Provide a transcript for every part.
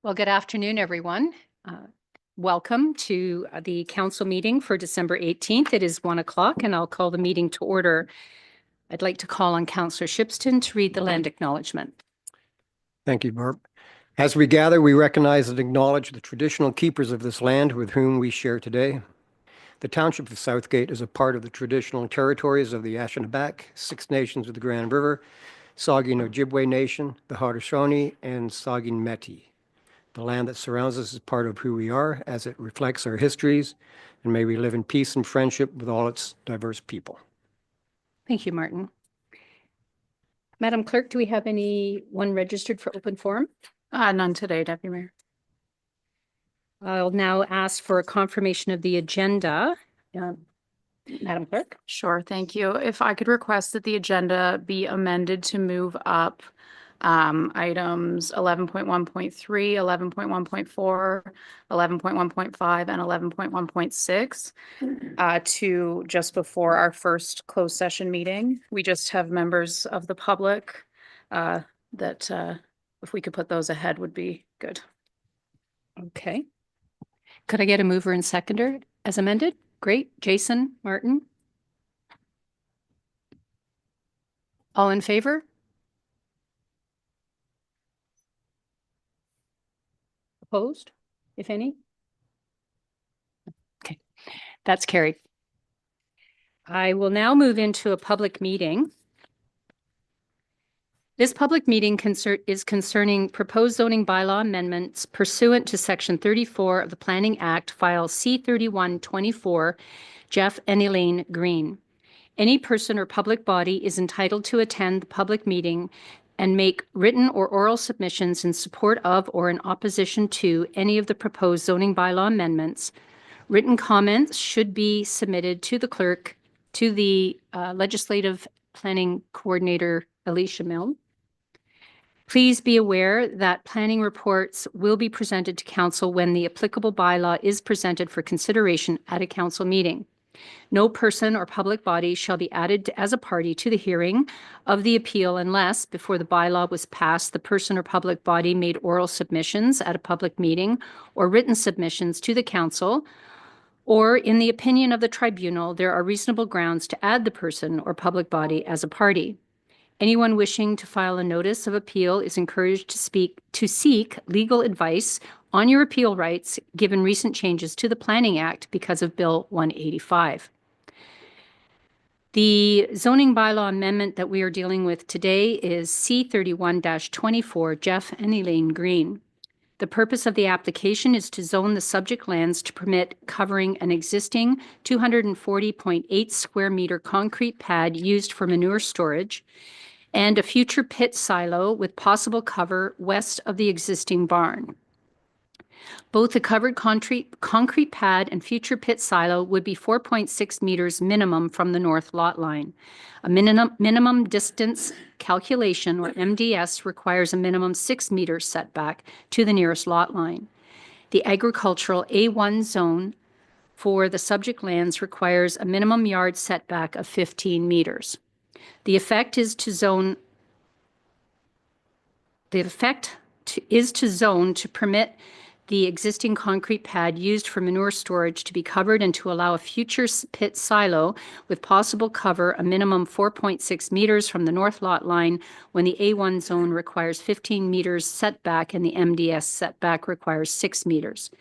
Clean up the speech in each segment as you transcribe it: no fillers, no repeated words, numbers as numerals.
Well, good afternoon, everyone. Welcome to the council meeting for December 18th. It is 1 o'clock and I'll call the meeting to order. I'd like to call on Councillor Shipston to read the land acknowledgement. Thank you, Barb. As we gather, we recognize and acknowledge the traditional keepers of this land with whom we share today. The Township of Southgate is a part of the traditional territories of the Anishinaabe, Six Nations of the Grand River, Saugeen Ojibwe Nation, the Haudenosaunee, and Saugeen Métis. The land that surrounds us is part of who we are as it reflects our histories, and may we live in peace and friendship with all its diverse people. Thank you, Martin. Madam Clerk, do we have anyone registered for open forum? None today, Deputy Mayor. I'll now ask for a confirmation of the agenda. Madam Clerk? Sure, thank you. If I could request that the agenda be amended to move up items 11.1.3, 11.1.4, 11.1.5, and 11.1.6 to just before our first closed session meeting. We just have members of the public that if we could put those ahead would be good. Okay. Could I get a mover and seconder as amended? Great. Jason, Martin? All in favor? Opposed, if any? Okay, that's carried. I will now move into a public meeting. This public meeting is concerning proposed zoning bylaw amendments pursuant to Section 34 of the Planning Act, file C3124, Jeff and Elaine Green. Any person or public body is entitled to attend the public meeting and make written or oral submissions in support of or in opposition to any of the proposed zoning bylaw amendments. Written comments should be submitted to the clerk, to the legislative planning coordinator, Alicia Milne. Please be aware that planning reports will be presented to council when the applicable bylaw is presented for consideration at a council meeting. No person or public body shall be added as a party to the hearing of the appeal unless, before the bylaw was passed, the person or public body made oral submissions at a public meeting or written submissions to the council, or in the opinion of the tribunal, there are reasonable grounds to add the person or public body as a party. Anyone wishing to file a notice of appeal is encouraged to seek legal advice on your appeal rights given recent changes to the Planning Act because of Bill 185. The zoning bylaw amendment that we are dealing with today is C31-24, Jeff and Elaine Green. The purpose of the application is to zone the subject lands to permit covering an existing 240.8 square meter concrete pad used for manure storage and a future pit silo with possible cover west of the existing barn. Both the covered concrete pad and future pit silo would be 4.6 meters minimum from the north lot line. A minimum distance calculation, or MDS, requires a minimum 6 meters setback to the nearest lot line. The agricultural A1 zone for the subject lands requires a minimum yard setback of 15 meters. The effect is to zone to permit the existing concrete pad used for manure storage to be covered and to allow a future pit silo with possible cover a minimum 4.6 meters from the north lot line when the A1 zone requires 15 meters setback and the MDS setback requires 6 meters.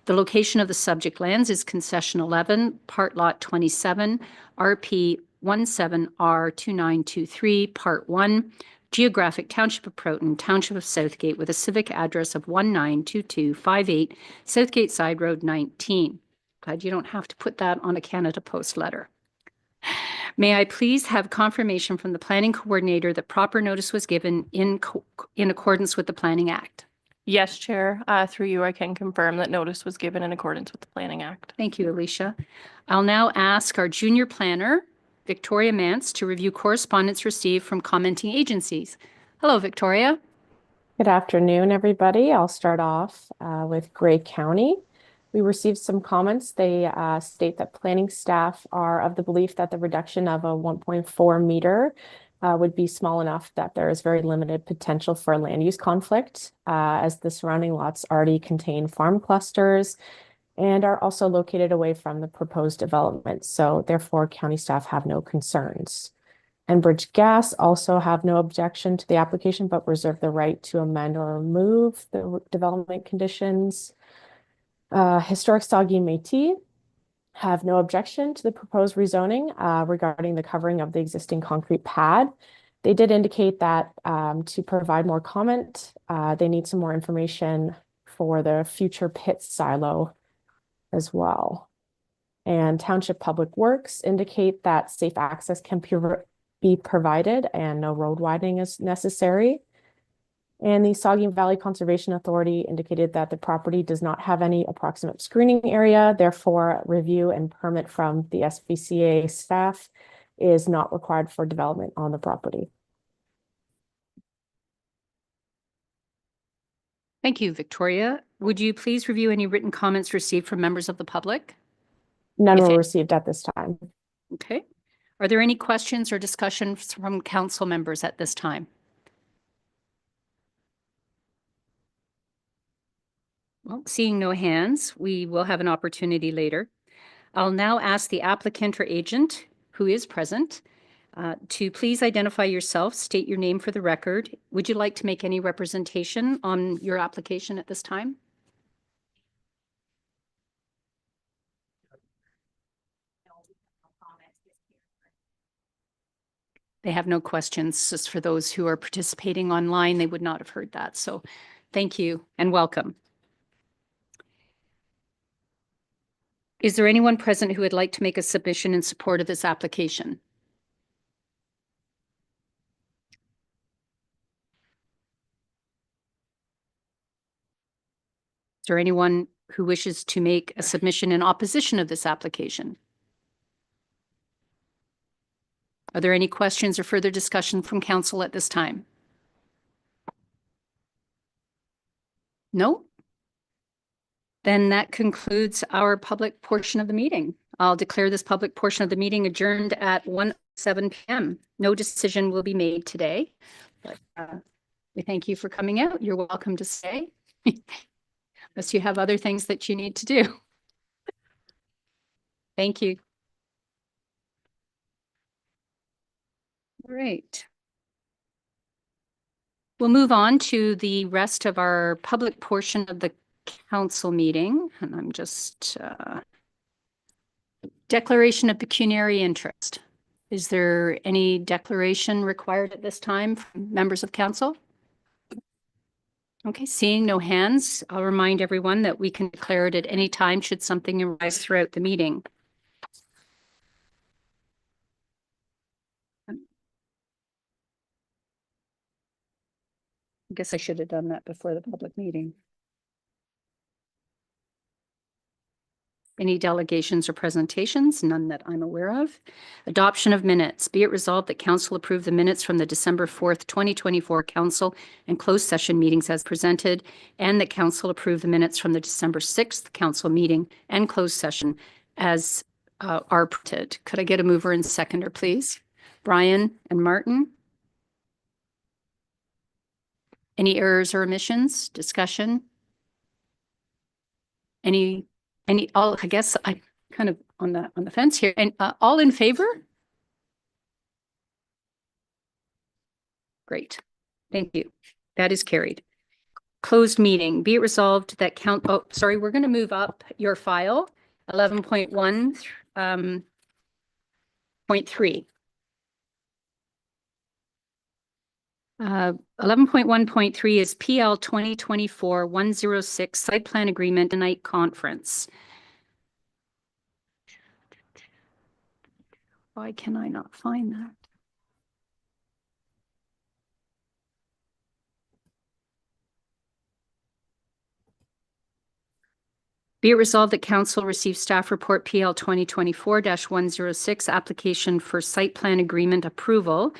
The location of the subject lands is Concession 11, Part Lot 27, RP 17R2923, Part 1, Geographic Township of Proton, Township of Southgate, with a civic address of 192258 Southgate Side Road 19. Glad you don't have to put that on a Canada Post letter. May I please have confirmation from the planning coordinator that proper notice was given in accordance with the Planning Act? Yes, Chair. Through you, I can confirm that notice was given in accordance with the Planning Act. Thank you, Alicia. I'll now ask our junior planner, Victoria Mance, to review correspondence received from commenting agencies. Hello, Victoria. Good afternoon, everybody. I'll start off with Grey County. We received some comments. They state that planning staff are of the belief that the reduction of a 1.4 meter would be small enough that there is very limited potential for land use conflict, as the surrounding lots already contain farm clusters and are also located away from the proposed development. So therefore, county staff have no concerns. Enbridge Gas also have no objection to the application, but reserve the right to amend or remove the development conditions. Historic Saugeen Métis have no objection to the proposed rezoning regarding the covering of the existing concrete pad. They did indicate that to provide more comment, they need some more information for the future pit silo as well. And Township Public Works indicate that safe access can be provided and no road widening is necessary. And the Saugeen Valley Conservation Authority indicated that the property does not have any approximate screening area. Therefore, review and permit from the SVCA staff is not required for development on the property. Thank you, Victoria. Would you please review any written comments received from members of the public? None If were it- received at this time. Okay. Are there any questions or discussions from council members at this time? Well, seeing no hands, we will have an opportunity later. I'll now ask the applicant or agent who is present to please identify yourself, state your name for the record. Would you like to make any representation on your application at this time? They have no questions. Just for those who are participating online, they would not have heard that. So thank you and welcome. Is there anyone present who would like to make a submission in support of this application? Is there anyone who wishes to make a submission in opposition of this application? Are there any questions or further discussion from council at this time? No? Then that concludes our public portion of the meeting. I'll declare this public portion of the meeting adjourned at 1:07 p.m. No decision will be made today, but we thank you for coming out. You're welcome to stay, unless you have other things that you need to do. Thank you. All right. We'll move on to the rest of our public portion of the council meeting. And I'm just, declaration of pecuniary interest. Is there any declaration required at this time from members of council? Okay, seeing no hands, I'll remind everyone that we can declare it at any time should something arise throughout the meeting. I guess I should have done that before the public meeting. Any delegations or presentations? None that I'm aware of. Adoption of minutes. Be it resolved that council approve the minutes from the December 4th, 2024 council and closed session meetings as presented, and that council approve the minutes from the December 6th council meeting and closed session as are printed. Could I get a mover and seconder, please? Brian and Martin. Any errors or omissions? Discussion? I guess I'm kind of on the fence here. And all in favor? Great. Thank you. That is carried. Closed meeting. Be it resolved that we're going to move up your file 11.1 .3. 11.1.3 is PL 2024-106 Site Plan Agreement Night Conference. Why can I not find that? Be it resolved that council receives staff report PL 2024-106 application for site plan agreement approval,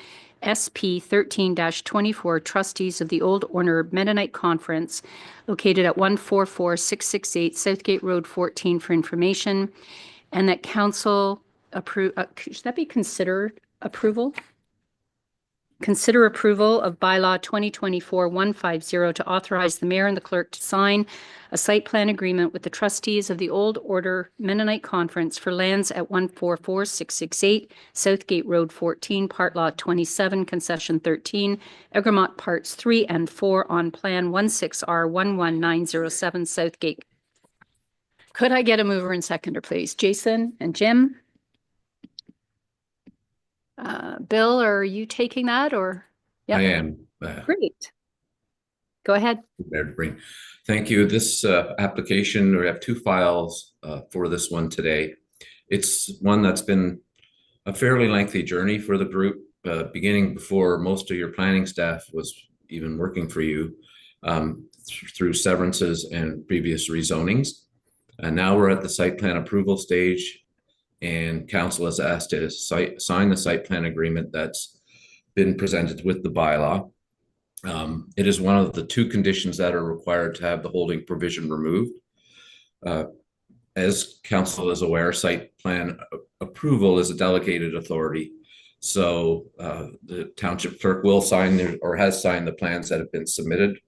SP 13-24 trustees of the Old Order Mennonite Conference located at 144668 Southgate Road 14 for information, and that council approve, should that be considered approval? Consider approval of bylaw 2024-150 to authorize the mayor and the clerk to sign a site plan agreement with the trustees of the Old Order Mennonite Conference for lands at 144668 Southgate Road 14, Part Lot 27, Concession 13, Egremont Parts 3 and 4 on Plan 16R11907 Southgate. Could I get a mover and seconder, please? Jason and Jim? Bill, are you taking that or? Yep. I am. Great. Go ahead. Prepared to bring. Thank you. This application, we have two files for this one today. It's one that's been a fairly lengthy journey for the group, beginning before most of your planning staff was even working for you, through severances and previous rezonings. And now we're at the site plan approval stage, and council has asked to sign the site plan agreement that's been presented with the bylaw. It is one of the two conditions that are required to have the holding provision removed. As council is aware, site plan approval is a delegated authority. So the township clerk will sign or has signed the plans that have been submitted.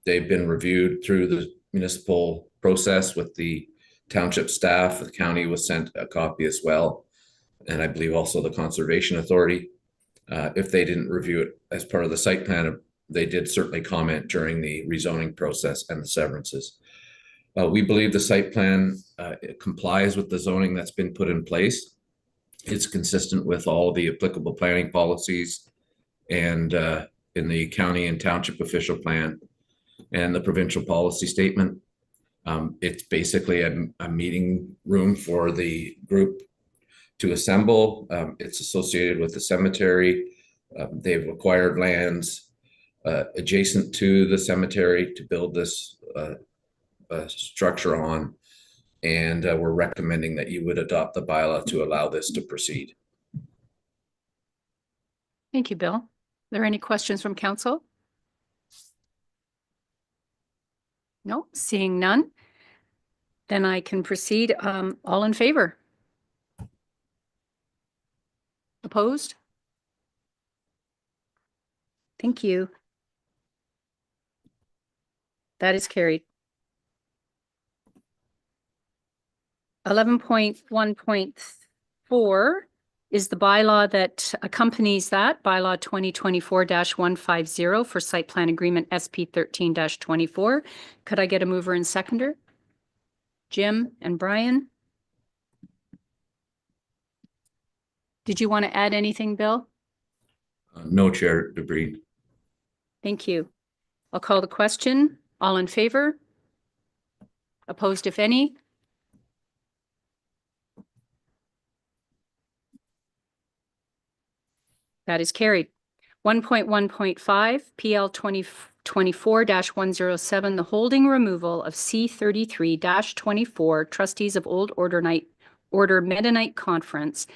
They've been reviewed through the municipal process with the township staff. The county was sent a copy as well, and I believe also the Conservation Authority. If they didn't review it as part of the site plan, they did certainly comment during the rezoning process and the severances. We believe the site plan it complies with the zoning that's been put in place. It's consistent with all the applicable planning policies and in the county and township official plan and the provincial policy statement. It's basically a meeting room for the group to assemble. It's associated with the cemetery. They've acquired lands adjacent to the cemetery to build this structure on. And we're recommending that you would adopt the bylaw to allow this to proceed. Thank you, Bill. Are there any questions from council? No, seeing none. Then I can proceed. All in favor? Opposed? Thank you. That is carried. 11.1.4 is the bylaw that accompanies that, bylaw 2024-150 for site plan agreement SP 13-24. Could I get a mover and seconder? Jim and Brian? Did you want to add anything, Bill? No, Chair DeBreen. Thank you. I'll call the question. All in favor? Opposed, if any? That is carried. 1.1.5 PL 2024-107, the holding removal of C33-24 trustees of Old Order Mennonite Conference.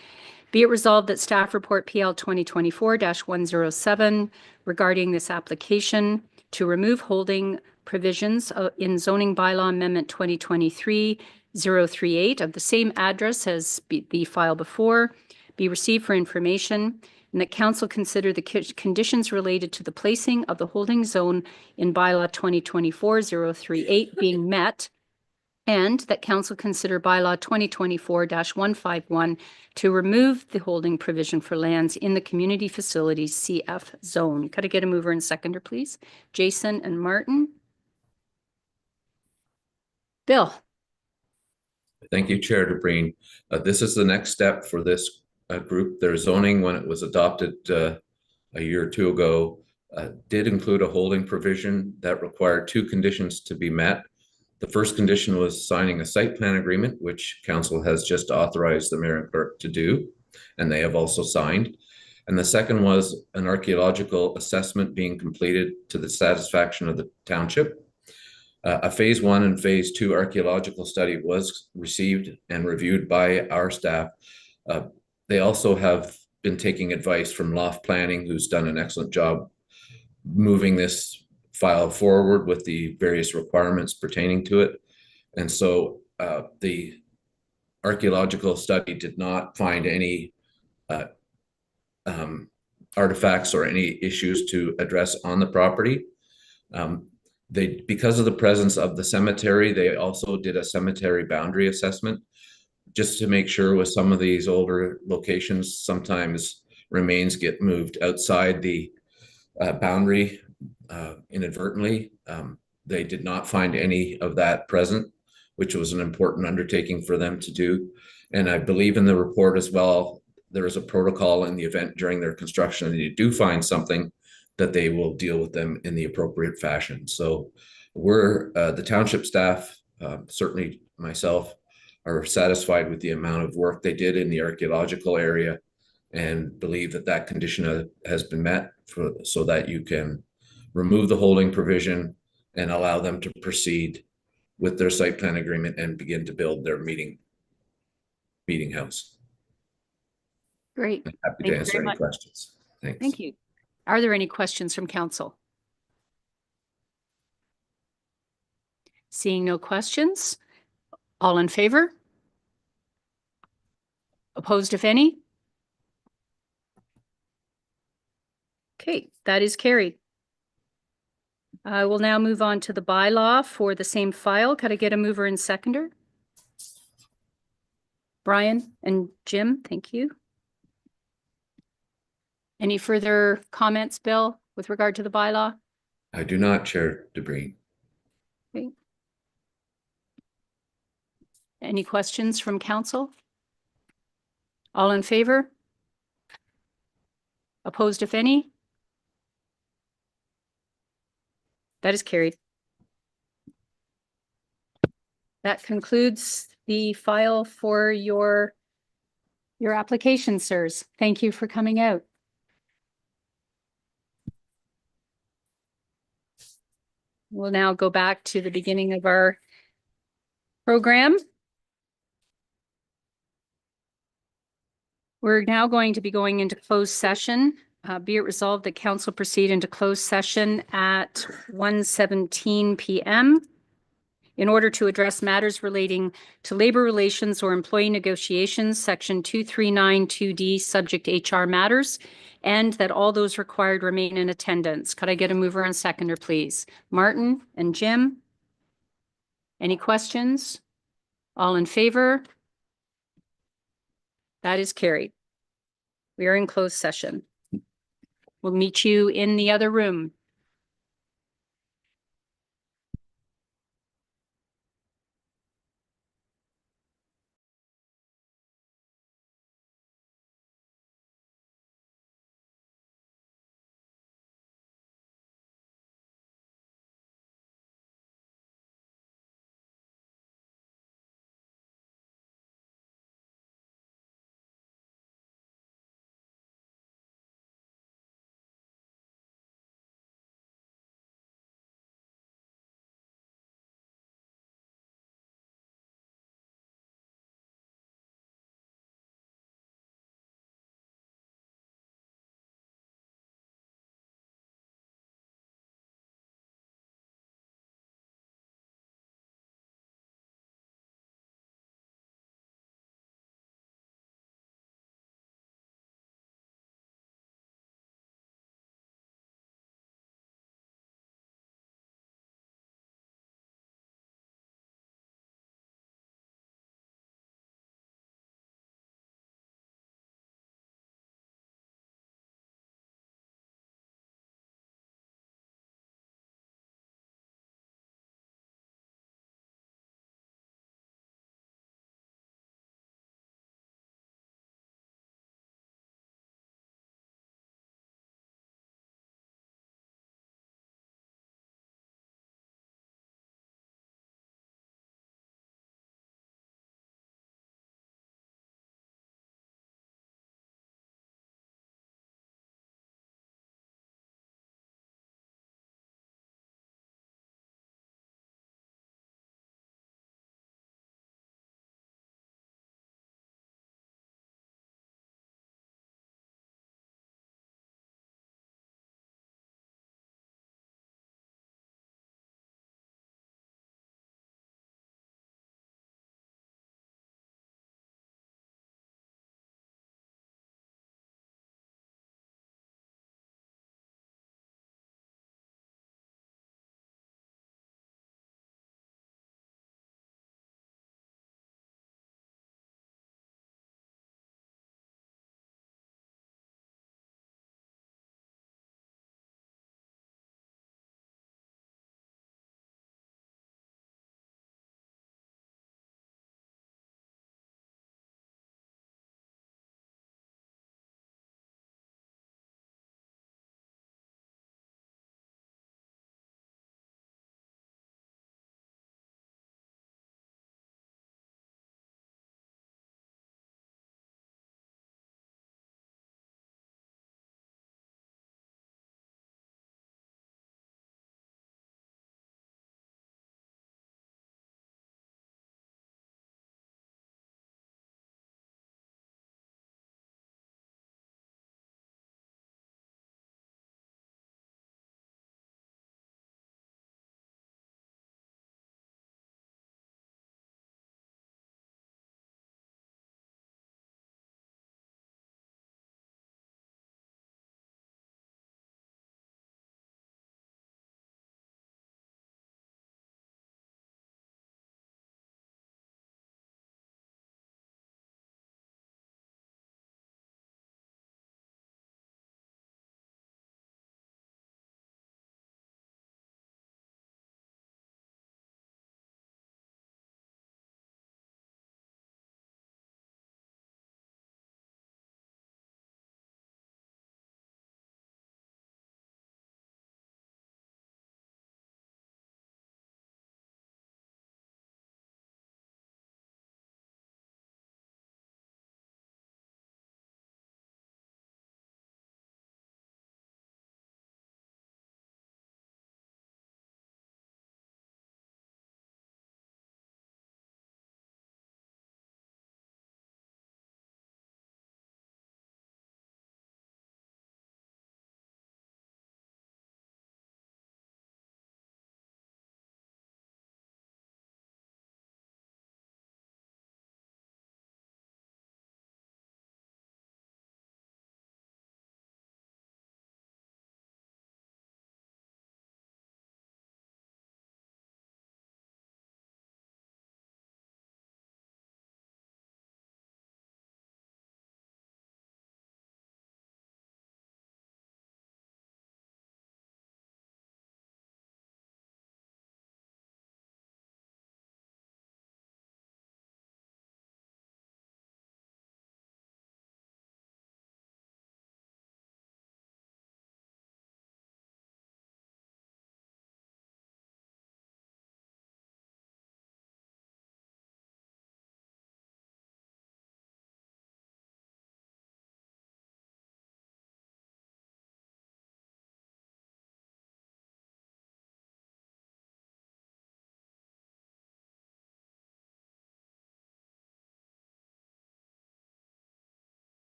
Be it resolved that staff report PL 2024-107 regarding this application to remove holding provisions in zoning bylaw amendment 2023-038 of the same address as the file before be received for information, and that council consider the conditions related to the placing of the holding zone in bylaw 2024-038 being met, and that council consider bylaw 2024-151 to remove the holding provision for lands in the community facilities CF zone. Could I get a mover and seconder, please? Jason and Martin. Bill. Thank you, Chair DeBreen. This is the next step for this group. Their zoning, when it was adopted a year or two ago, did include a holding provision that required two conditions to be met. The first condition was signing a site plan agreement, which council has just authorized the mayor and clerk to do, and they have also signed. And the second was an archaeological assessment being completed to the satisfaction of the township. A phase 1 and phase 2 archaeological study was received and reviewed by our staff. They also have been taking advice from Loft Planning, who's done an excellent job moving this file forward with the various requirements pertaining to it. And so the archaeological study did not find any artifacts or any issues to address on the property. Because of the presence of the cemetery, they also did a cemetery boundary assessment just to make sure with some of these older locations, sometimes remains get moved outside the boundary inadvertently. They did not find any of that present, which was an important undertaking for them to do. And I believe in the report as well, there is a protocol in the event during their construction, and you do find something, that they will deal with them in the appropriate fashion. So we're, the township staff, certainly myself, are satisfied with the amount of work they did in the archaeological area, and believe that that condition has been met so that you can remove the holding provision and allow them to proceed with their site plan agreement and begin to build their meeting house. Great. I'm happy Thank to you answer very any much. questions. Thanks. Thank you. Are there any questions from council? Seeing no questions, all in favor? Opposed, if any? Okay, that is carried. I will now move on to the bylaw for the same file. Could I get a mover and seconder? Brian and Jim, thank you. Any further comments, Bill, with regard to the bylaw? I do not, Chair DeBreen. Okay. Any questions from council? All in favor? Opposed, if any? That is carried. That concludes the file for your application, sirs. Thank you for coming out. We'll now go back to the beginning of our program. We're now going to be going into closed session. Be it resolved that council proceed into closed session at 1:17 p.m. in order to address matters relating to labor relations or employee negotiations, section 2392D, subject HR matters, and that all those required remain in attendance. Could I get a mover and seconder, please? Martin and Jim? Any questions? All in favor? That is carried. We are in closed session. We'll meet you in the other room.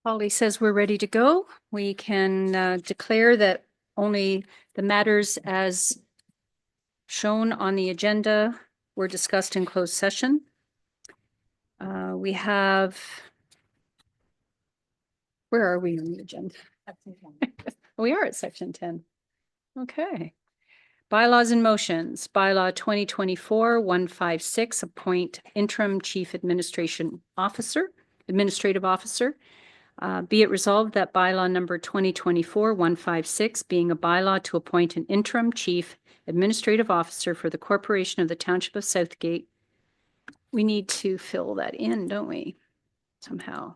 Holly says we're ready to go. We can declare that only the matters as shown on the agenda were discussed in closed session. We have, where are we on the agenda? We are at section 10. Okay. Bylaws and motions. Bylaw 2024-156, appoint interim chief administrative officer. Be it resolved that bylaw number 2024-156, being a bylaw to appoint an interim chief administrative officer for the corporation of the Township of Southgate. We need to fill that in, don't we? Somehow.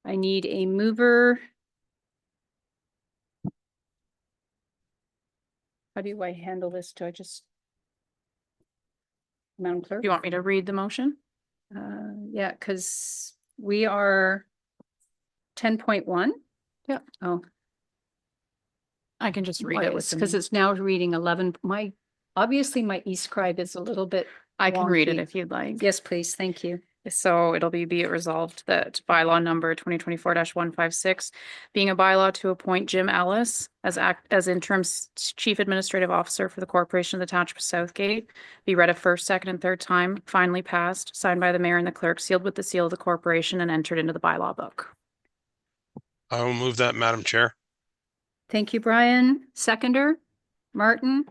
I need a mover. How do I handle this? Do I just? Madam Clerk? Do you want me to read the motion? Yeah, because we are 10.1. Yeah. Oh, I can just read it with because it's now reading 11. Obviously my e-scribe is a little bit. I can read it wonky. if you'd like. Yes, please. Thank you. So it'll be it resolved that bylaw number 2024-156, being a bylaw to appoint Jim Ellis as interim chief administrative officer for the corporation of the Township of Southgate, be read a first, second, and third time, finally passed, signed by the mayor and the clerk, sealed with the seal of the corporation, and entered into the bylaw book. I will move that, Madam Chair. Thank you, Brian. Seconder, Martin.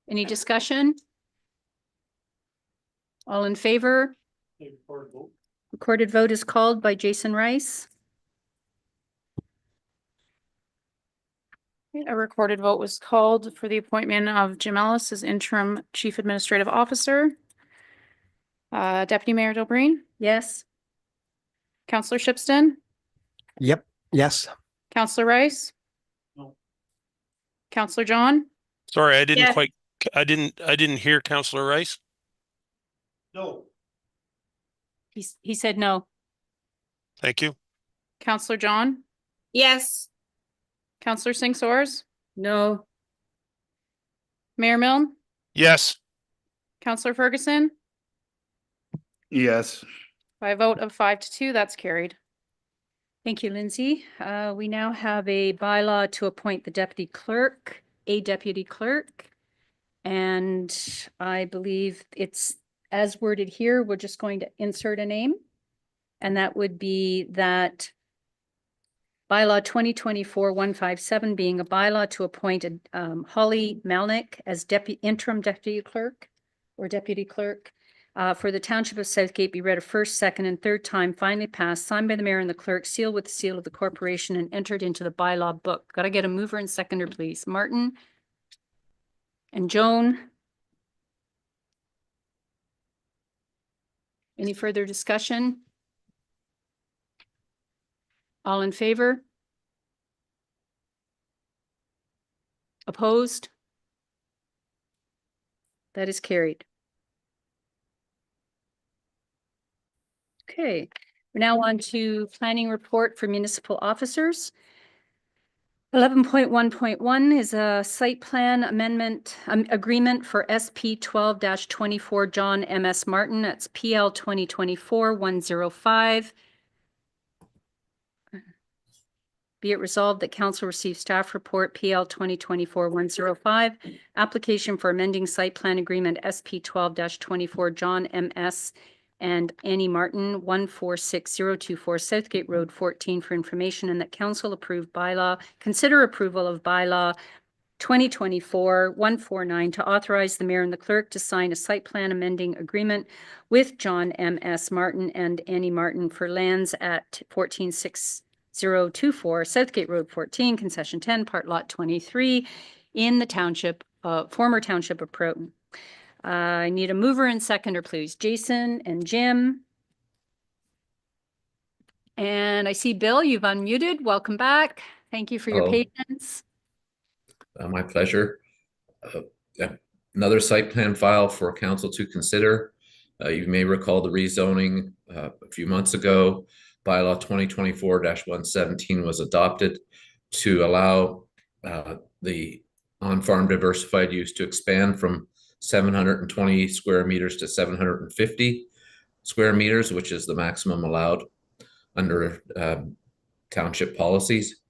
Any discussion? All in favor? Recorded vote is called by Jason Rice. A recorded vote was called for the appointment of Jim Ellis as interim chief administrative officer. Deputy Mayor Dilbreen, Yes. Councillor Shipston, Yep. Yes. Councillor Rice. No. Councillor John, Sorry, I didn't Yes. quite, I didn't hear Councillor Rice. No. He said no. Thank you. Councillor John, Yes. Councillor Singh Soares, No. Mayor Milne, Yes. Councillor Ferguson. Yes. By a vote of 5-2, that's carried. Thank you, Lindsay. We now have a bylaw to appoint the deputy clerk, a deputy clerk. And I believe it's as worded here, we're just going to insert a name. And that would be that bylaw 2024-157 being a bylaw to appoint Holly Melnick as interim deputy clerk or deputy clerk for the Township of Southgate, be read a first, second, and third time, finally passed, signed by the mayor and the clerk, sealed with the seal of the corporation, and entered into the bylaw book. Got to get a mover and seconder, please. Martin and Joan. Any further discussion? All in favor? Opposed? That is carried. Okay, we're now on to planning report for municipal officers. 11.1.1 is a site plan amendment agreement for SP 12-24 John M.S. Martin. That's PL 2024-105. Be it resolved that council receives staff report PL 2024-105, application for amending site plan agreement SP 12-24 John M.S. and Annie Martin, 146024 Southgate Road 14 for information, and that council approve bylaw, consider approval of bylaw 2024-149 to authorize the mayor and the clerk to sign a site plan amending agreement with John M.S. Martin and Annie Martin for lands at 146024 Southgate Road 14, concession 10, part lot 23 in the township, former township of Proughton. I need a mover and seconder, please. Jason and Jim. And I see Bill, you've unmuted. Welcome back. Thank you for your Hello. patience. My pleasure. Another site plan file for council to consider. You may recall the rezoning a few months ago. Bylaw 2024-117 was adopted to allow the on-farm diversified use to expand from 720 square meters to 750. square meters, which is the maximum allowed under township policies.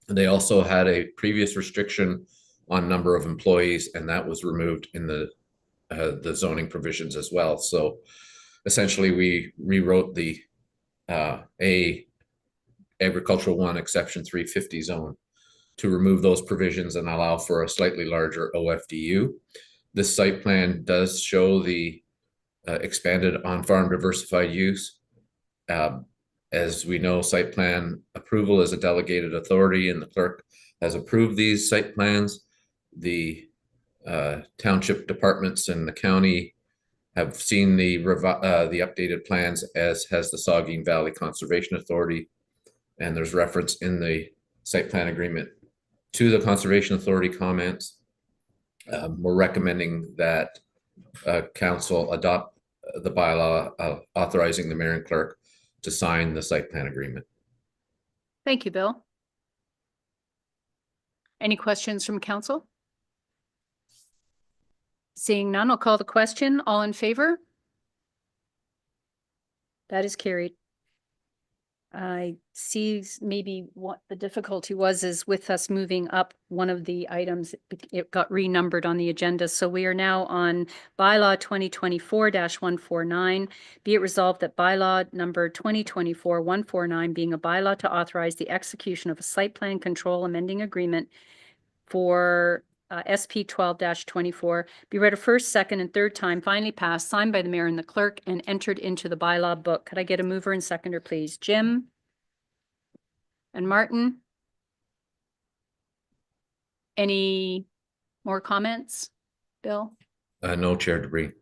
They also had a previous restriction on number of employees, and that was removed in the zoning provisions as well. So essentially, we rewrote the agricultural 1 exception 350 zone to remove those provisions and allow for a slightly larger OFDU. This site plan does show the expanded on-farm diversified use. As we know, site plan approval is a delegated authority, and the clerk has approved these site plans. The township departments in the county have seen the updated plans, as has the Saugeen Valley Conservation Authority, and there's reference in the site plan agreement to the Conservation Authority comments. We're recommending that council adopt the bylaw authorizing the mayor and clerk to sign the site plan agreement. Thank you, Bill. Any questions from council? Seeing none, I'll call the question. All in favor? That is carried. I see maybe what the difficulty was is with us moving up one of the items, it got renumbered on the agenda. So we are now on bylaw 2024-149. Be it resolved that bylaw number 2024-149 being a bylaw to authorize the execution of a site plan control amending agreement for SP 12-24 be read a first, second, and third time, finally passed, signed by the mayor and the clerk, and entered into the bylaw book. Could I get a mover and seconder, please? Jim and Martin? Any more comments? Bill? No, Chair Debris.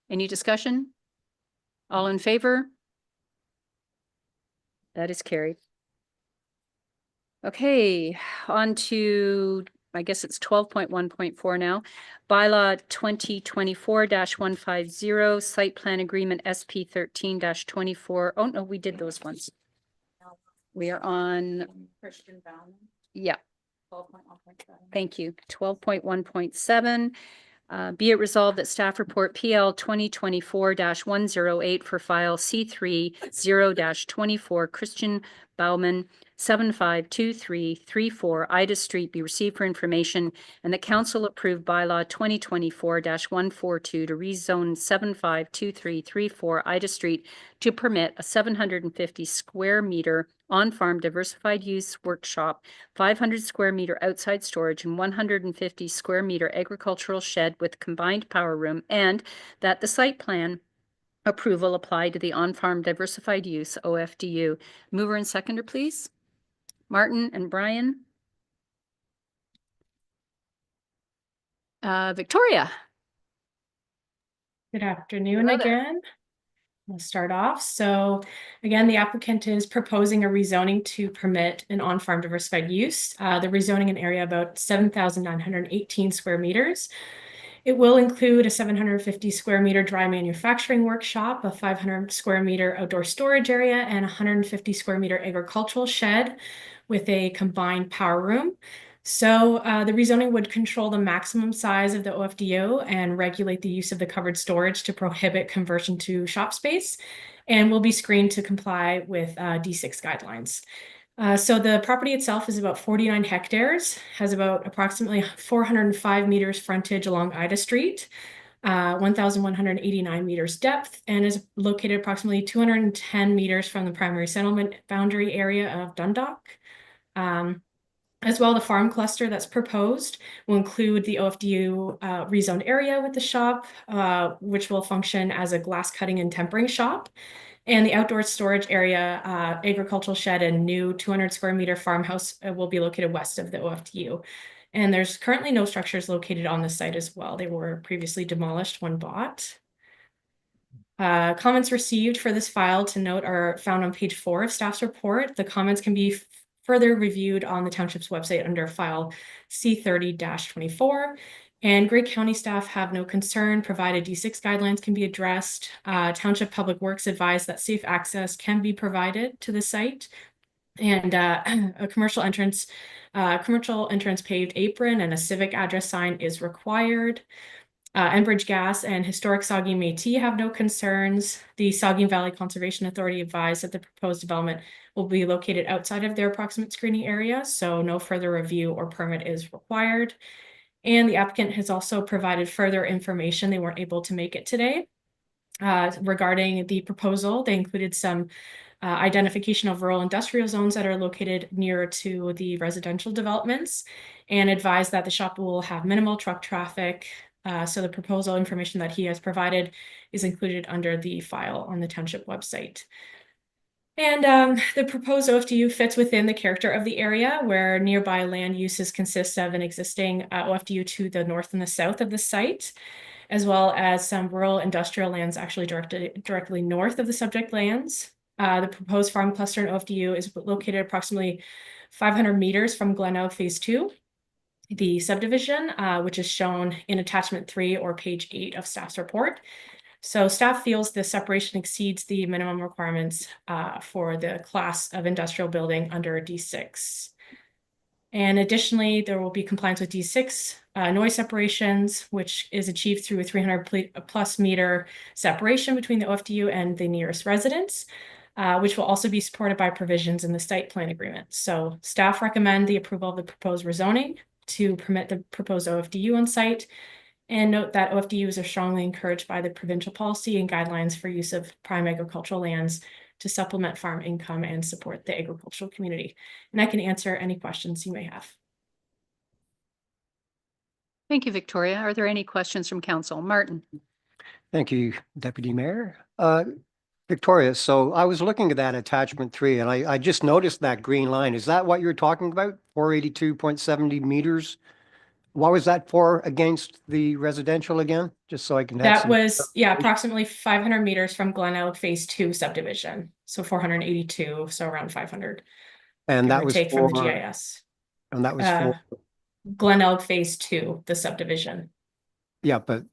Any discussion? All in favor? That is carried. Okay, on to, I guess it's 12.1.4 now. Bylaw 2024-150, site plan agreement SP 13-24. Oh, no, we did those ones. We are on, Christian Bauman. yeah, 12.1.7. thank you. 12.1.7. Be it resolved that staff report PL 2024-108 for file C3-0-24 Christian Bauman 752334 Ida Street be received for information, and the council approved bylaw 2024-142 to rezone 752334 Ida Street to permit a 750 square meter on-farm diversified use workshop, 500 square meter outside storage, and 150 square meter agricultural shed with combined power room, and that the site plan approval apply to the on-farm diversified use OFDU. Mover and seconder, please. Martin and Brian. Victoria. Good afternoon Hello there. again. We'll start off. So again, the applicant is proposing a rezoning to permit an on-farm diversified use. The rezoning an area about 7,918 square meters. It will include a 750 square meter dry manufacturing workshop, a 500 square meter outdoor storage area, and 150 square meter agricultural shed with a combined power room. So the rezoning would control the maximum size of the OFDO and regulate the use of the covered storage to prohibit conversion to shop space, and will be screened to comply with D6 guidelines. So the property itself is about 49 hectares, has about approximately 405 meters frontage along Ida Street, 1,189 meters depth, and is located approximately 210 meters from the primary settlement boundary area of Dundalk. As well, the farm cluster that's proposed will include the OFDU rezoned area with the shop, which will function as a glass cutting and tempering shop. And the outdoor storage area, agricultural shed, and new 200 square meter farmhouse will be located west of the OFDU. And there's currently no structures located on the site as well. They were previously demolished when bought. Comments received for this file to note are found on page 4 of staff's report. The comments can be further reviewed on the township's website under file C30-24. And Grey County staff have no concern provided D6 guidelines can be addressed. Township Public Works advised that safe access can be provided to the site, and a commercial entrance paved apron and a civic address sign is required. Enbridge Gas and Historic Saugeen Métis have no concerns. The Saugeen Valley Conservation Authority advised that the proposed development will be located outside of their approximate screening area, so no further review or permit is required. And the applicant has also provided further information. They weren't able to make it today. Regarding the proposal, they included some identification of rural industrial zones that are located near to the residential developments, and advised that the shop will have minimal truck traffic. So the proposal information that he has provided is included under the file on the township website. And the proposed OFDU fits within the character of the area, where nearby land uses consist of an existing OFDU to the north and the south of the site, as well as some rural industrial lands actually directly north of the subject lands. The proposed farm cluster in OFDU is located approximately 500 meters from Glenelg Phase 2, the subdivision, which is shown in attachment 3 or page 8 of staff's report. So staff feels the separation exceeds the minimum requirements for the class of industrial building under D6. And additionally, there will be compliance with D6 noise separations, which is achieved through a 300+ meter separation between the OFDU and the nearest residence, which will also be supported by provisions in the site plan agreement. So staff recommend the approval of the proposed rezoning to permit the proposed OFDU on site, and note that OFDUs are strongly encouraged by the provincial policy and guidelines for use of prime agricultural lands to supplement farm income and support the agricultural community. And I can answer any questions you may have. Thank you, Victoria. Are there any questions from council? Martin? Thank you, Deputy Mayor. Victoria, so I was looking at that attachment 3 and I just noticed that green line. Is that what you're talking about? 482.70 meters? What was that for against the residential again? Just so I can have That some- was, yeah, approximately 500 meters from Glenelg Phase 2 subdivision. So 482, so around 500. And give that or was take from the for, GIS. and that was for, Glenelg Phase 2, the subdivision. yeah, but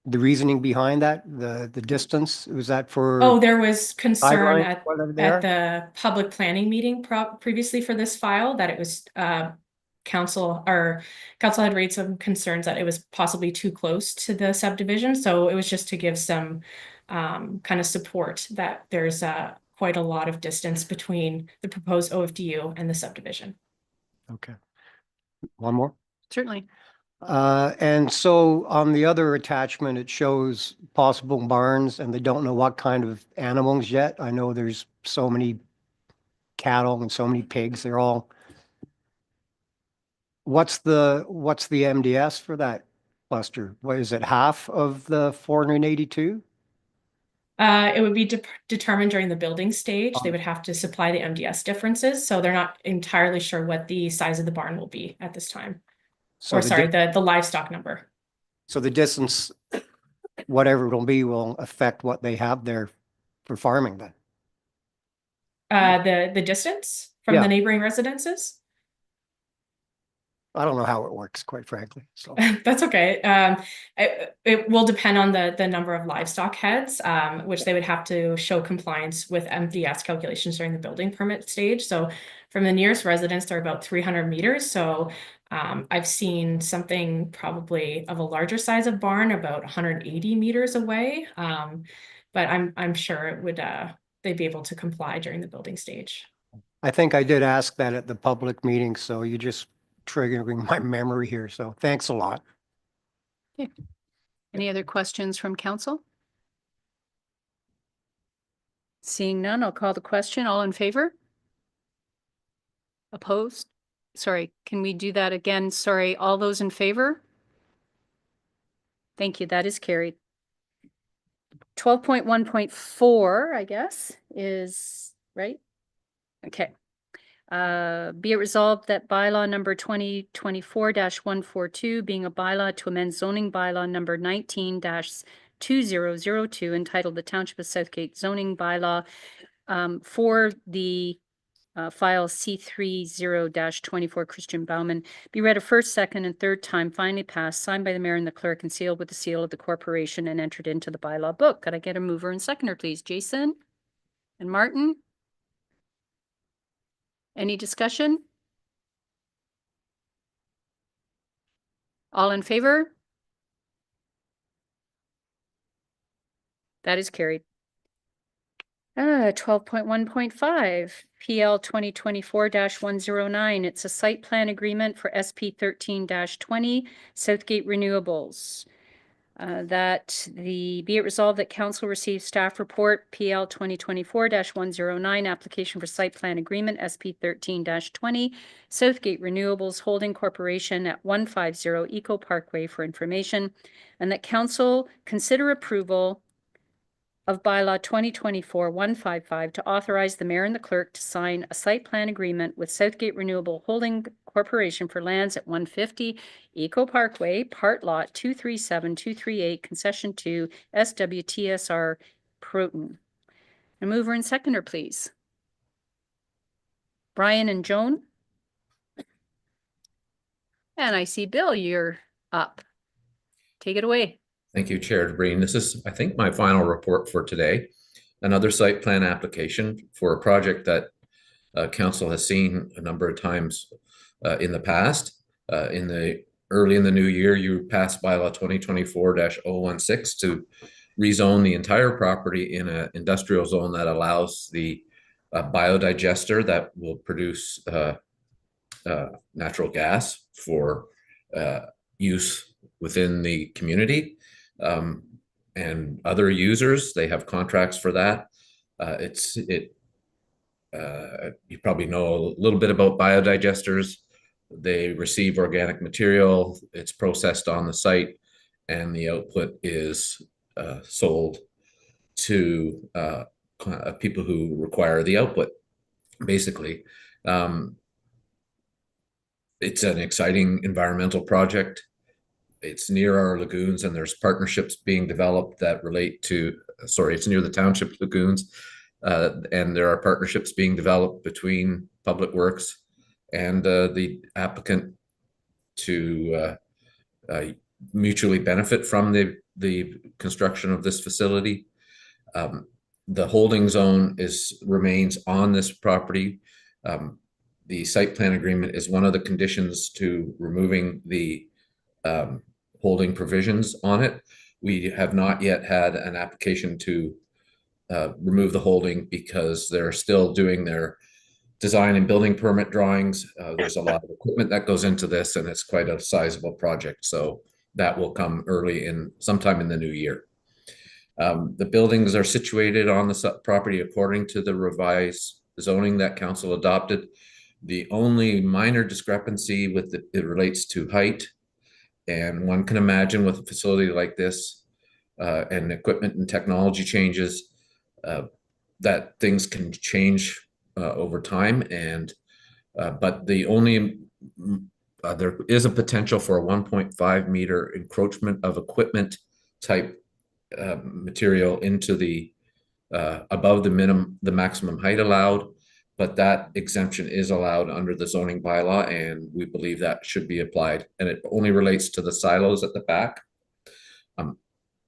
the reasoning behind that, the distance, was that for? Oh, there was concern guidelines, at whatever they are? the public planning meeting previously for this file that it was council had raised some concerns that it was possibly too close to the subdivision. So it was just to give some kind of support that there's quite a lot of distance between the proposed OFDU and the subdivision. Okay. One more? Certainly. And so on the other attachment, it shows possible barns and they don't know what kind of animals yet. I know there's so many cattle and so many pigs. They're all. What's the MDS for that cluster? What is it, half of the 482? It would be determined during the building stage. They would have to supply the MDS differences. So they're not entirely sure what the size of the barn will be at this time. So Or sorry, the livestock number. So the distance, whatever it'll be, will affect what they have there for farming then. The distance from Yeah. the neighboring residences. I don't know how it works, quite frankly, so. That's okay. It will depend on the number of livestock heads, which they would have to show compliance with MDS calculations during the building permit stage. So from the nearest residence, they're about 300 meters. So I've seen something probably of a larger size of barn about 180 meters away. But I'm sure it would they'd be able to comply during the building stage. I think I did ask that at the public meeting, so you just triggering my memory here, so thanks a lot. Any other questions from council? Seeing none, I'll call the question. All in favor? Opposed? Sorry, can we do that again? Sorry, all those in favor? Thank you, that is carried. 12.1.4, I guess, is right? Okay. Be it resolved that bylaw number 2024-142, being a bylaw to amend zoning bylaw number 19-2002, entitled the Township of Southgate Zoning Bylaw, for the file C30-24 Christian Bauman, be read a first, second, and third time, finally passed, signed by the mayor and the clerk, and sealed with the seal of the corporation, and entered into the bylaw book. Could I get a mover and seconder, please? Jason and Martin? Any discussion? All in favor? That is carried. 12.1.5, PL 2024-109. It's a site plan agreement for SP 13-20 Southgate Renewables. Be it resolved that council receives staff report PL 2024-109, application for site plan agreement SP 13-20 Southgate Renewables Holding Corporation at 150 Eco Parkway for information, and that council consider approval of bylaw 2024-155 to authorize the mayor and the clerk to sign a site plan agreement with Southgate Renewable Holding Corporation for lands at 150 Eco Parkway, part lot 237-238, concession 2, SWTSR Proton. A mover and seconder, please. Brian and Joan. And I see Bill, you're up. Take it away. Thank you, Chair DeBreen. This is, I think, my final report for today. Another site plan application for a project that council has seen a number of times in the past. Early in the new year, you passed bylaw 2024-016 to rezone the entire property in an industrial zone that allows the biodigester that will produce natural gas for use within the community. And other users, they have contracts for that. You probably know a little bit about biodigesters. They receive organic material, it's processed on the site, and the output is sold to people who require the output. Basically, it's an exciting environmental project. It's near our lagoons, and there's partnerships being developed that relate to, it's near the township lagoons, and there are partnerships being developed between Public Works and the applicant to mutually benefit from the construction of this facility. The holding zone remains on this property. The site plan agreement is one of the conditions to removing the holding provisions on it. We have not yet had an application to remove the holding because they're still doing their design and building permit drawings. There's a lot of equipment that goes into this, and it's quite a sizable project. So that will come sometime in the new year. The buildings are situated on the property according to the revised zoning that council adopted. The only minor discrepancy it relates to height. And one can imagine with a facility like this and equipment and technology changes that things can change over time. But there is a potential for a 1.5 meter encroachment of equipment type material into the above the maximum height allowed. But that exemption is allowed under the zoning bylaw, and we believe that should be applied. And it only relates to the silos at the back.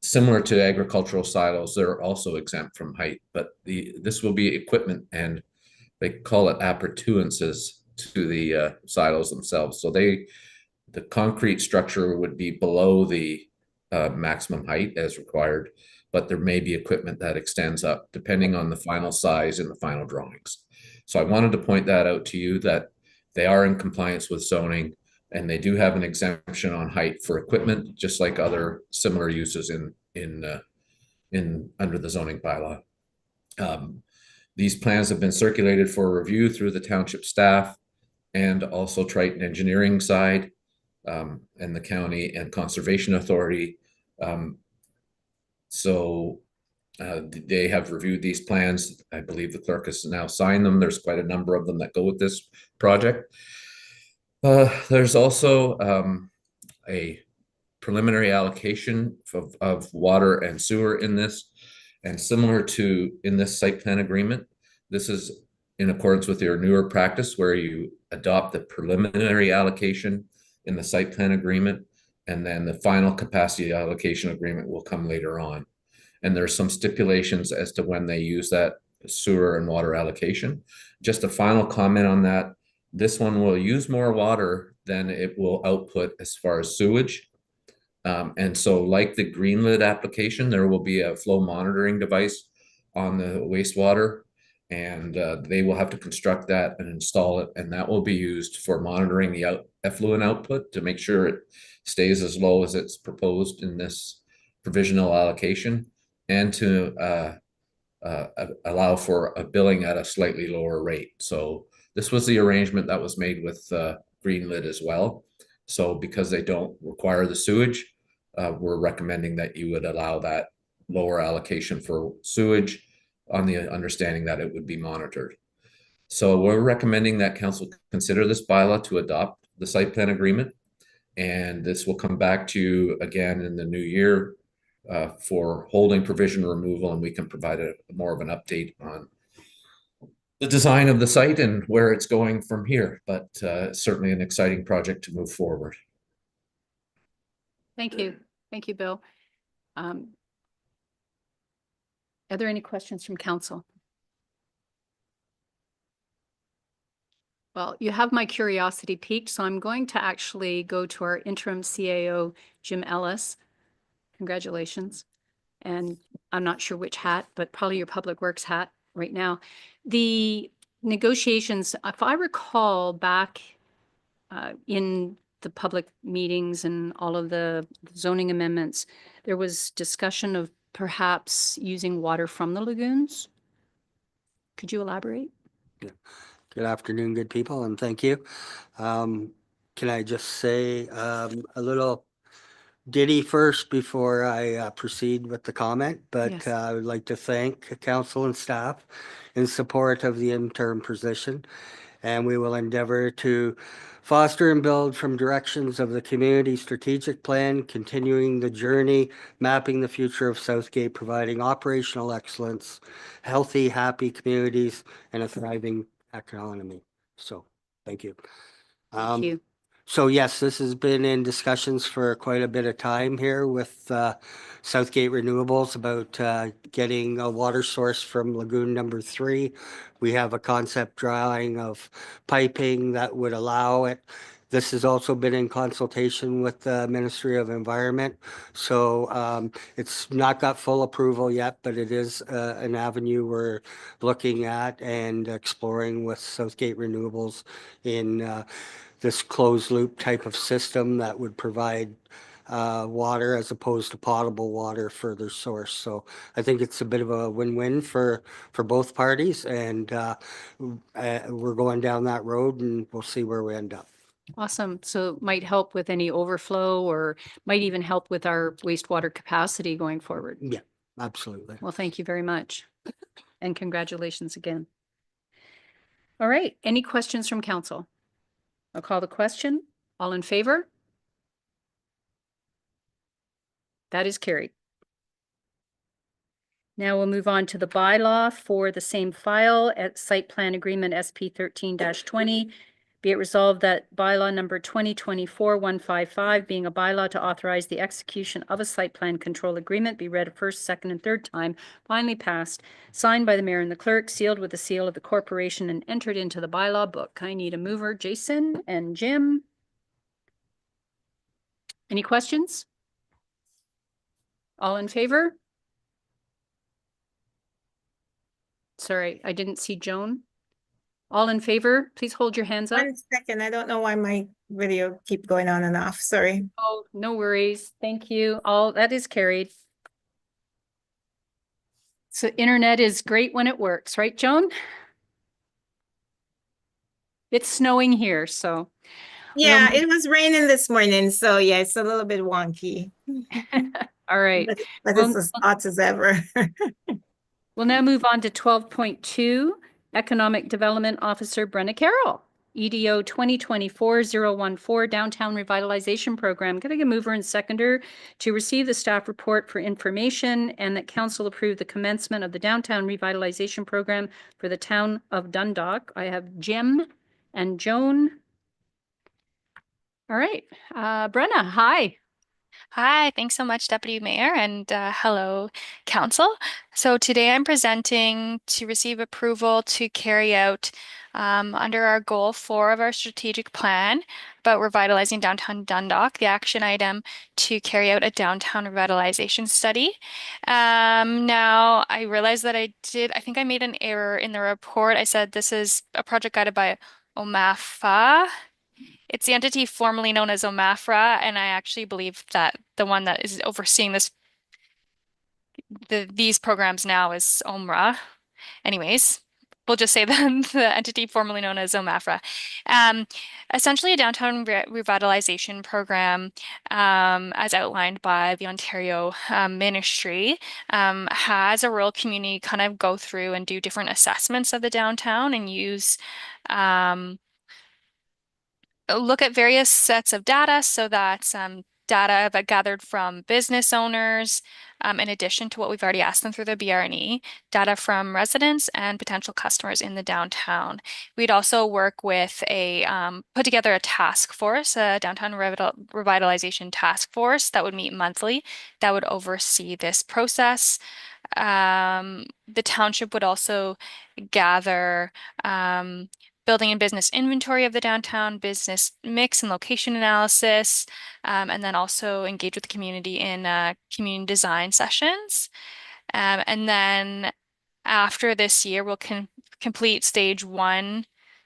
Similar to agricultural silos, they're also exempt from height, but this will be equipment, and they call it appurtenances to the silos themselves. So the concrete structure would be below the maximum height as required, but there may be equipment that extends up depending on the final size and the final drawings. So I wanted to point that out to you, that they are in compliance with zoning, and they do have an exemption on height for equipment, just like other similar uses under the zoning bylaw. These plans have been circulated for review through the township staff and also Triton Engineering side, and the county and Conservation Authority. They have reviewed these plans. I believe the clerk has now signed them. There's quite a number of them that go with this project. There's also a preliminary allocation of water and sewer in this, and similar to in this site plan agreement, this is in accordance with your newer practice where you adopt the preliminary allocation in the site plan agreement, and then the final capacity allocation agreement will come later on. And there's some stipulations as to when they use that sewer and water allocation. Just a final comment on that. This one will use more water than it will output as far as sewage. And so like the Greenlit application, there will be a flow monitoring device on the wastewater, and they will have to construct that and install it, and that will be used for monitoring the effluent output to make sure it stays as low as it's proposed in this provisional allocation, and to allow for a billing at a slightly lower rate. So this was the arrangement that was made with Greenlit as well. So because they don't require the sewage, we're recommending that you would allow that lower allocation for sewage on the understanding that it would be monitored. So we're recommending that council consider this bylaw to adopt the site plan agreement. And this will come back to you again in the new year for holding provision removal, and we can provide more of an update on the design of the site and where it's going from here. But certainly an exciting project to move forward. Thank you. Thank you, Bill. Are there any questions from council? Well, you have my curiosity piqued, so I'm going to actually go to our interim CAO, Jim Ellis. Congratulations. And I'm not sure which hat, but probably your public works hat right now. The negotiations, if I recall back in the public meetings and all of the zoning amendments, there was discussion of perhaps using water from the lagoons. Could you elaborate? Yeah. Good afternoon, good people, and thank you. Can I just say a little ditty first before I proceed with the comment? But Yes. I would like to thank council and staff in support of the interim position, and we will endeavor to foster and build from directions of the community strategic plan, continuing the journey, mapping the future of Southgate, providing operational excellence, healthy, happy communities, and a thriving economy. So, thank you. Thank you. So yes, this has been in discussions for quite a bit of time here with Southgate Renewables about getting a water source from Lagoon number 3. We have a concept drawing of piping that would allow it. This has also been in consultation with the Ministry of Environment. So it's not got full approval yet, but it is an avenue we're looking at and exploring with Southgate Renewables in this closed loop type of system that would provide water as opposed to potable water for their source. So I think it's a bit of a win-win for both parties, and we're going down that road, and we'll see where we end up. Awesome. So it might help with any overflow, or might even help with our wastewater capacity going forward. Yeah, absolutely. Well, thank you very much. And congratulations again. All right. Any questions from council? I'll call the question. All in favor? That is carried. Now we'll move on to the bylaw for the same file at site plan agreement SP 13-20. Be it resolved that bylaw number 2024-155, being a bylaw to authorize the execution of a site plan control agreement, be read a first, second, and third time, finally passed, signed by the mayor and the clerk, sealed with the seal of the corporation, and entered into the bylaw book. I need a mover, Jason and Jim. Any questions? All in favor? Sorry, I didn't see Joan. All in favor, please hold your hands up. 1 second. I don't know why my video keep going on and off. Sorry. Oh, no worries. Thank you. All that is carried. So internet is great when it works, right, Joan? It's snowing here, so. Yeah, it was raining this morning, so yeah, it's a little bit wonky. All right. But Well, it's as hot as ever. We'll now move on to 12.2, Economic Development Officer Brenna Carroll, EDO 2024-014 Downtown Revitalization Program. Can I get a mover and seconder to receive the staff report for information, and that council approve the commencement of the Downtown Revitalization Program for the town of Dundalk? I have Jim and Joan. All right, Brenna, hi. Hi, thanks so much, Deputy Mayor, and hello, Council. So today I'm presenting to receive approval to carry out under our goal 4 of our strategic plan about revitalizing downtown Dundalk, the action item to carry out a downtown revitalization study. Now, I realized that I think I made an error in the report. I said this is a project guided by OMAFA. It's the entity formerly known as OMAFRA, and I actually believe that the one that is overseeing these programs now is OMRA. Anyways, we'll just say the entity formerly known as OMAFRA. Essentially a downtown revitalization program, as outlined by the Ontario Ministry, has a rural community kind of go through and do different assessments of the downtown and use look at various sets of data. So that's data that gathered from business owners, in addition to what we've already asked them through the BRNE, data from residents and potential customers in the downtown. We'd also work with put together a task force, a downtown revitalization task force that would meet monthly, that would oversee this process. The township would also gather building and business inventory of the downtown, business mix and location analysis, and then also engage with the community in community design sessions. And then after this year, we'll complete stage 1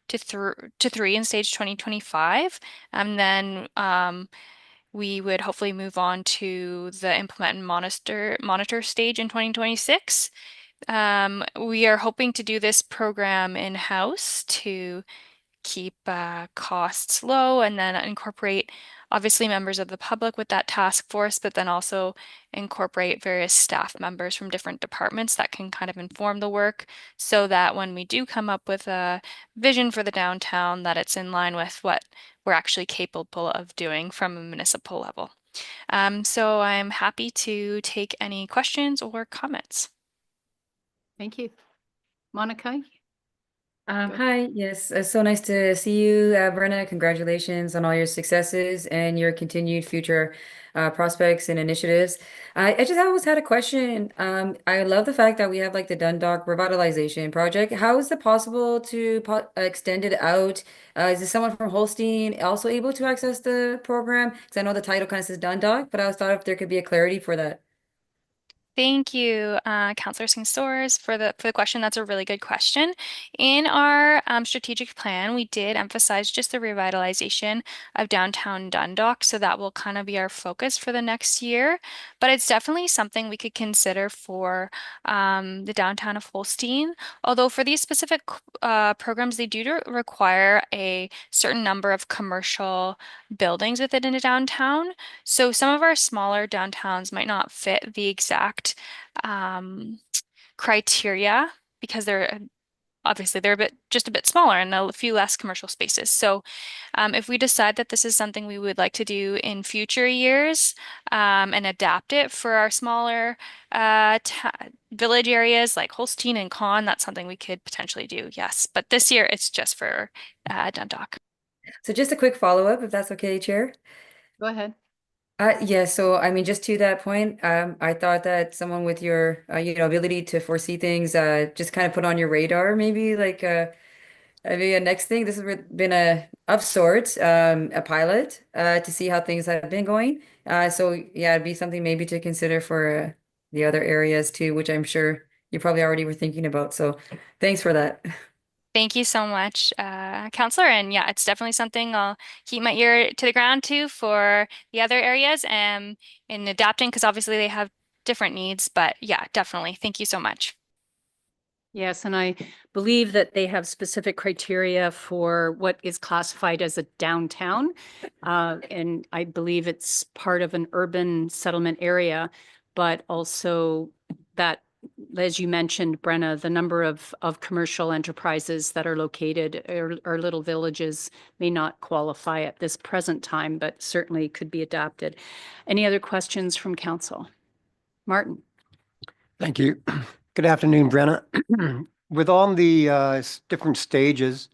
to 3 in stage 2025. And then we would hopefully move on to the implement and monitor stage in 2026. We are hoping to do this program in-house to keep costs low and then incorporate obviously members of the public with that task force, but then also incorporate various staff members from different departments that can kind of inform the work so that when we do come up with a vision for the downtown, that it's in line with what we're actually capable of doing from a municipal level. So I'm happy to take any questions or comments. Thank you. Monica? Hi, yes, it's so nice to see you, Brenna. Congratulations on all your successes and your continued future prospects and initiatives. I just always had a question. I love the fact that we have like the Dundalk Revitalization Project. How is it possible to extend it out? Is this someone from Holstein also able to access the program? Because I know the title kind of says Dundalk, but I was thought if there could be a clarity for that. Thank you, Councillor Singh Stores, for the question. That's a really good question. In our strategic plan, we did emphasize just the revitalization of downtown Dundalk, so that will kind of be our focus for the next year. But it's definitely something we could consider for the downtown of Holstein. Although for these specific programs, they do require a certain number of commercial buildings within a downtown. So some of our smaller downtowns might not fit the exact criteria because they're just a bit smaller and a few less commercial spaces. So if we decide that this is something we would like to do in future years and adapt it for our smaller village areas like Holstein and Con, that's something we could potentially do, yes. But this year it's just for Dundalk. So just a quick follow-up, if that's okay, Chair. Go ahead. Yeah, so I mean, just to that point, I thought that someone with your, ability to foresee things, just kind of put on your radar, maybe like maybe a next thing. This has been of sorts, a pilot, to see how things have been going. So yeah, it'd be something maybe to consider for the other areas too, which I'm sure you probably already were thinking about. So thanks for that. Thank you so much, Councillor. And yeah, it's definitely something I'll keep my ear to the ground to for the other areas and in adapting, because obviously they have different needs. But yeah, definitely. Thank you so much. Yes, and I believe that they have specific criteria for what is classified as a downtown. And I believe it's part of an urban settlement area, but also that, as you mentioned, Brenna, the number of commercial enterprises that are located or little villages may not qualify at this present time, but certainly could be adapted. Any other questions from council? Martin. Thank you. Good afternoon, Brenna. With all the different stages,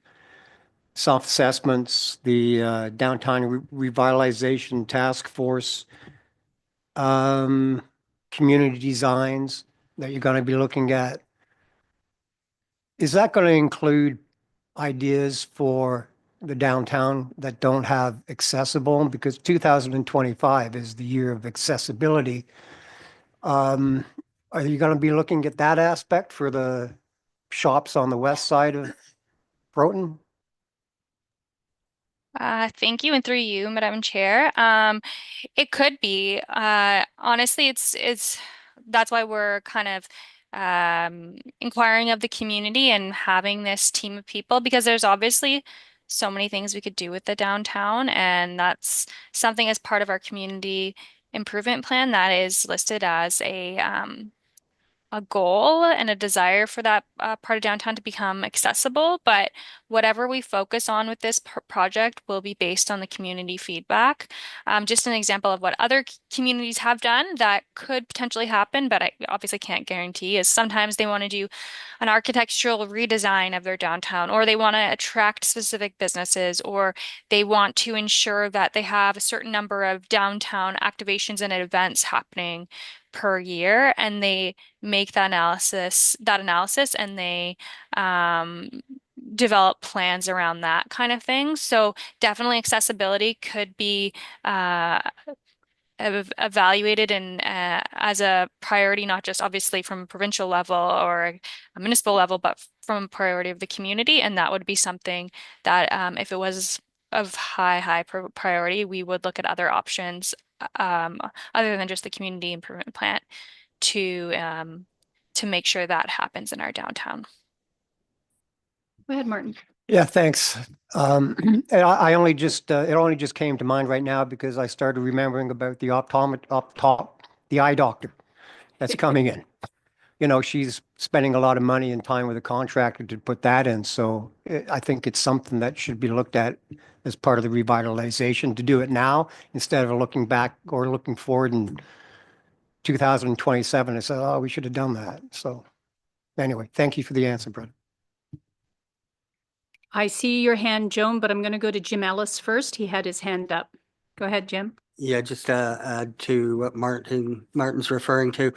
self-assessments, the downtown revitalization task force, community designs that you're going to be looking at. Is that going to include ideas for the downtown that don't have accessible? Because 2025 is the year of accessibility. Are you going to be looking at that aspect for the shops on the west side of Broughton? Thank you, and through you, Madam Chair. It could be. Honestly, it's that's why we're kind of inquiring of the community and having this team of people, because there's obviously so many things we could do with the downtown, and that's something as part of our community improvement plan that is listed as a goal and a desire for that part of downtown to become accessible. But whatever we focus on with this project will be based on the community feedback. Just an example of what other communities have done that could potentially happen, but I obviously can't guarantee, is sometimes they want to do an architectural redesign of their downtown, or they want to attract specific businesses, or they want to ensure that they have a certain number of downtown activations and events happening per year, and they make that analysis and they develop plans around that kind of thing. So definitely accessibility could be evaluated and as a priority, not just obviously from a provincial level or a municipal level, but from a priority of the community. And that would be something that if it was of high priority, we would look at other options other than just the community improvement plan to make sure that happens in our downtown. Go ahead, Martin. Yeah, thanks. I only just it only just came to mind right now because I started remembering about the the eye doctor that's coming in. You know, she's spending a lot of money and time with a contractor to put that in. So I think it's something that should be looked at as part of the revitalization, to do it now instead of looking back or looking forward in 2027 and say, oh, we should have done that. So anyway, thank you for the answer, Brett. I see your hand, Joan, but I'm going to go to Jim Ellis first. He had his hand up. Go ahead, Jim. Yeah, just to add to what Martin's referring to.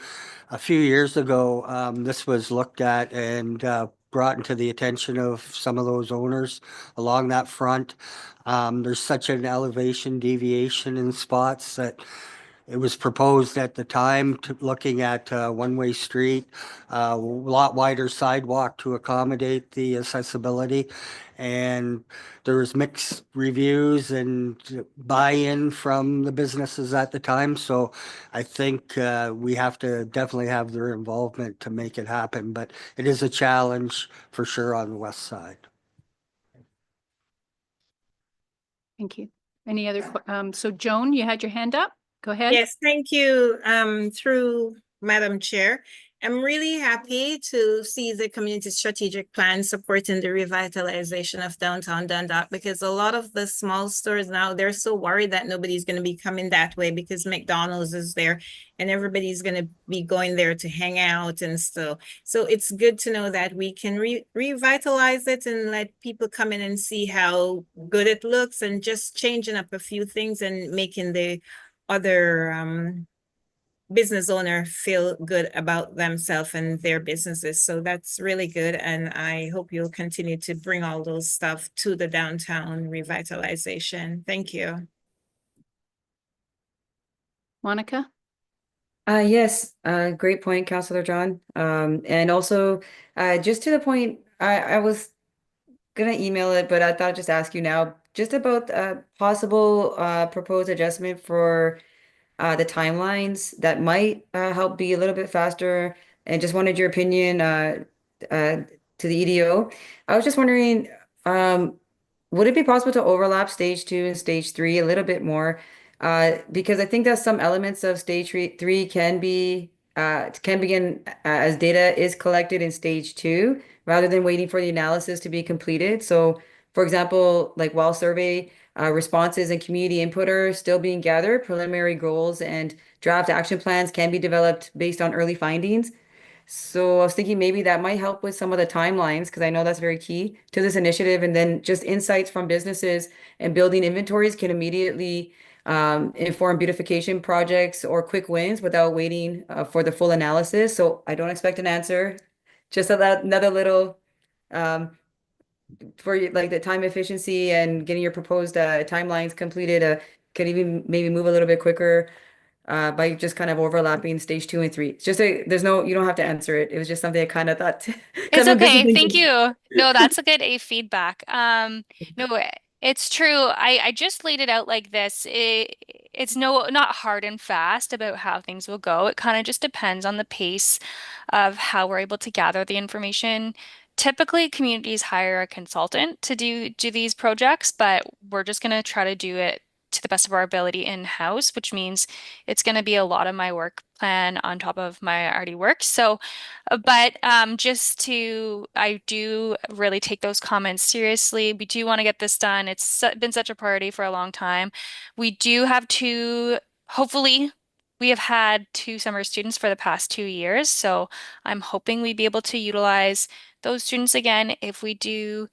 A few years ago, this was looked at and brought into the attention of some of those owners along that front. There's such an elevation deviation in spots that it was proposed at the time, to looking at one-way street, a lot wider sidewalk to accommodate the accessibility. And there was mixed reviews and buy-in from the businesses at the time. So I think we have to definitely have their involvement to make it happen. But it is a challenge for sure on the west side. Thank you. Any other, so Joan, you had your hand up? Go ahead. Yes, thank you. Through Madam Chair, I'm really happy to see the community strategic plan supporting the revitalization of downtown Dundalk, because a lot of the small stores now, they're so worried that nobody's going to be coming that way because McDonald's is there and everybody's going to be going there to hang out and stuff. So it's good to know that we can revitalize it and let people come in and see how good it looks, and just changing up a few things and making the other business owner feel good about themselves and their businesses. So that's really good. And I hope you'll continue to bring all those stuff to the downtown revitalization. Thank you. Monica? Yes, great point, Councillor John. And also, just to the point, I was gonna email it, but I thought I'd just ask you now, just about possible proposed adjustment for the timelines that might help be a little bit faster, and just wanted your opinion to the EDO. I was just wondering, would it be possible to overlap stage 2 and stage 3 a little bit more? Because I think that some elements of stage 3 can begin as data is collected in stage 2 rather than waiting for the analysis to be completed. So for example, like while survey responses and community input are still being gathered, preliminary goals and draft action plans can be developed based on early findings. So I was thinking maybe that might help with some of the timelines, because I know that's very key to this initiative. And then just insights from businesses and building inventories can immediately inform beautification projects or quick wins without waiting for the full analysis. So I don't expect an answer. Just another little for like the time efficiency and getting your proposed timelines completed. Can even maybe move a little bit quicker by just kind of overlapping stage 2 and 3. It's just there's no, you don't have to answer it. It was just something I kind of thought. It's I'm just okay. thinking- Thank you. No, that's a good A feedback. No, it's true. I just laid it out like this. It's not hard and fast about how things will go. It kind of just depends on the pace of how we're able to gather the information. Typically, communities hire a consultant to do these projects, but we're just going to try to do it to the best of our ability in-house, which means it's going to be a lot of my work plan on top of my already work. So, but I do really take those comments seriously. We do want to get this done. It's been such a priority for a long time. We do have hopefully, we have had 2 summer students for the past 2 years. So I'm hoping we'd be able to utilize those students again if we do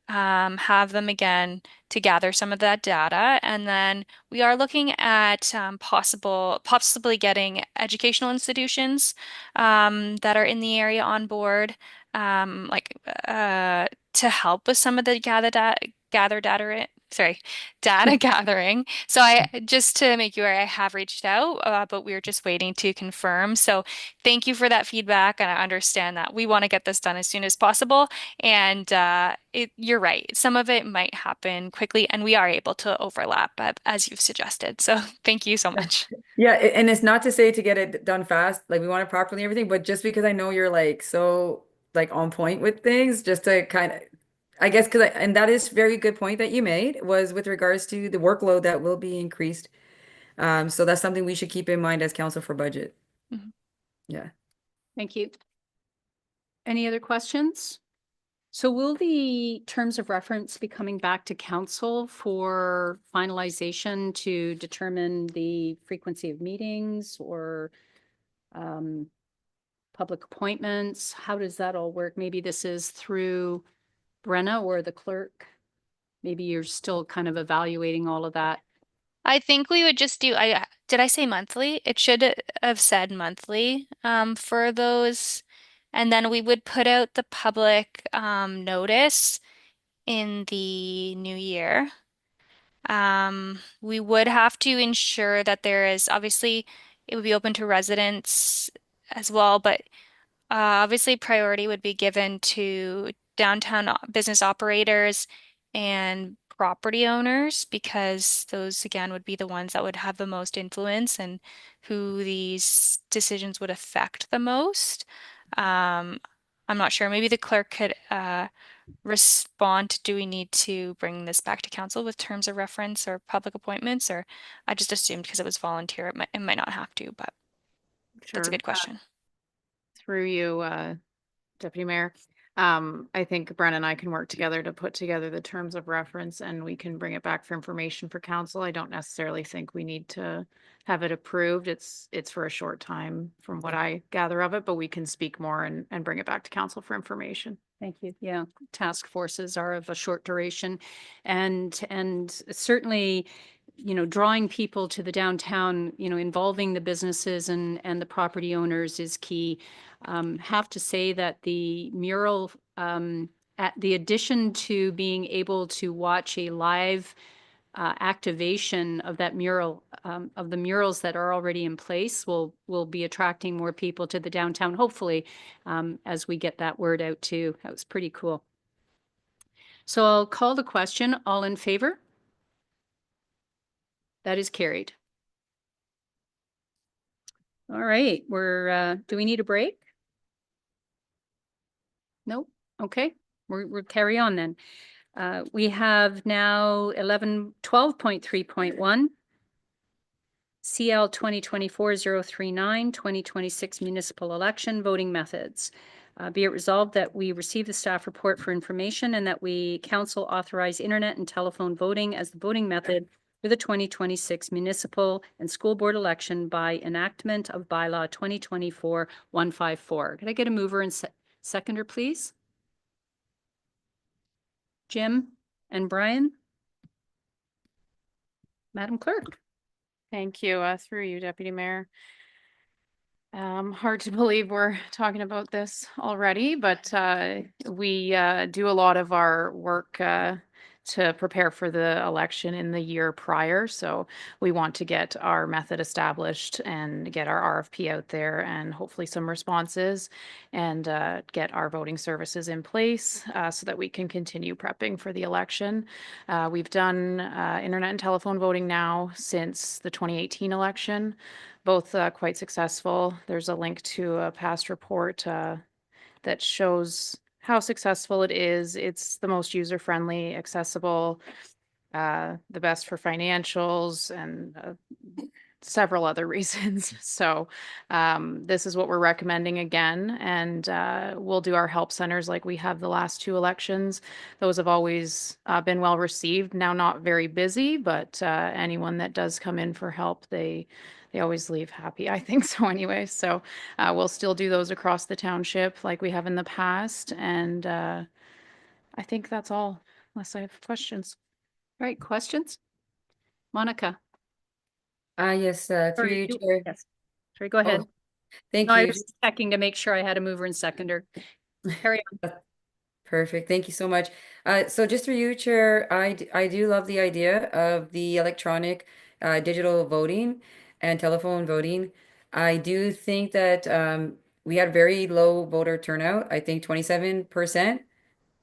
have them again to gather some of that data. And then we are looking at possibly getting educational institutions that are in the area on board, to help with some of the data gathering. So just to make you aware, I have reached out, but we're just waiting to confirm. So thank you for that feedback, and I understand that we want to get this done as soon as possible. And you're right, some of it might happen quickly, and we are able to overlap as you've suggested. So thank you so much. Yeah, and it's not to say to get it done fast, like we want it properly and everything, but just because I know you're like so like on point with things, just to kind of, I guess, and that is very good point that you made was with regards to the workload that will be increased. So that's something we should keep in mind as council for budget. Mhm. Yeah. Thank you. Any other questions? So will the terms of reference be coming back to council for finalization to determine the frequency of meetings or public appointments? How does that all work? Maybe this is through Brenna or the clerk. Maybe you're still kind of evaluating all of that. I think we would just did I say monthly? It should have said monthly for those. And then we would put out the public notice in the new year. We would have to ensure that there is, obviously, it would be open to residents as well, but obviously priority would be given to downtown business operators and property owners, because those again would be the ones that would have the most influence and who these decisions would affect the most. I'm not sure. Maybe the clerk could respond. Do we need to bring this back to council with terms of reference or public appointments? Or I just assumed because it was volunteer, it might not have to, but that's a good question. Through you, Deputy Mayor. I think Brenna and I can work together to put together the terms of reference, and we can bring it back for information for council. I don't necessarily think we need to have it approved. It's for a short time from what I gather of it, but we can speak more and bring it back to council for information. Thank you. Yeah, task forces are of a short duration, and certainly, drawing people to the downtown, involving the businesses and the property owners is key. Have to say that the mural, at the addition to being able to watch a live activation of that mural, of the murals that are already in place, will be attracting more people to the downtown, hopefully, as we get that word out too. That was pretty cool. So I'll call the question. All in favor? That is carried. All right, do we need a break? Nope. Okay, we'll carry on then. We have now 12.3.1. CL 2024-039, 2026 municipal election voting methods. Be it resolved that we receive the staff report for information and that we council authorize internet and telephone voting as the voting method for the 2026 municipal and school board election by enactment of bylaw 2024-154. Could I get a mover and seconder, please? Jim and Brian? Madam Clerk. Thank you, through you, Deputy Mayor. Hard to believe we're talking about this already, but we do a lot of our work to prepare for the election in the year prior. So we want to get our method established and get our RFP out there and hopefully some responses and get our voting services in place so that we can continue prepping for the election. We've done internet and telephone voting now since the 2018 election, both quite successful. There's a link to a past report that shows how successful it is. It's the most user-friendly, accessible, the best for financials, and several other reasons. So this is what we're recommending again, and we'll do our help centers like we have the last two elections. Those have always been well received. Now not very busy, but anyone that does come in for help, they always leave happy, I think so anyway. So we'll still do those across the township like we have in the past. And I think that's all, unless I have questions. All right, questions? Monica? Yes, through Sorry, you, Chair. Yes. Sorry, go ahead. Oh, thank No, I you. was checking to make sure I had a mover and seconder. Carry on. Perfect. Thank you so much. So just through you, Chair, I do love the idea of the electronic digital voting and telephone voting. I do think that we had very low voter turnout. I think 27%.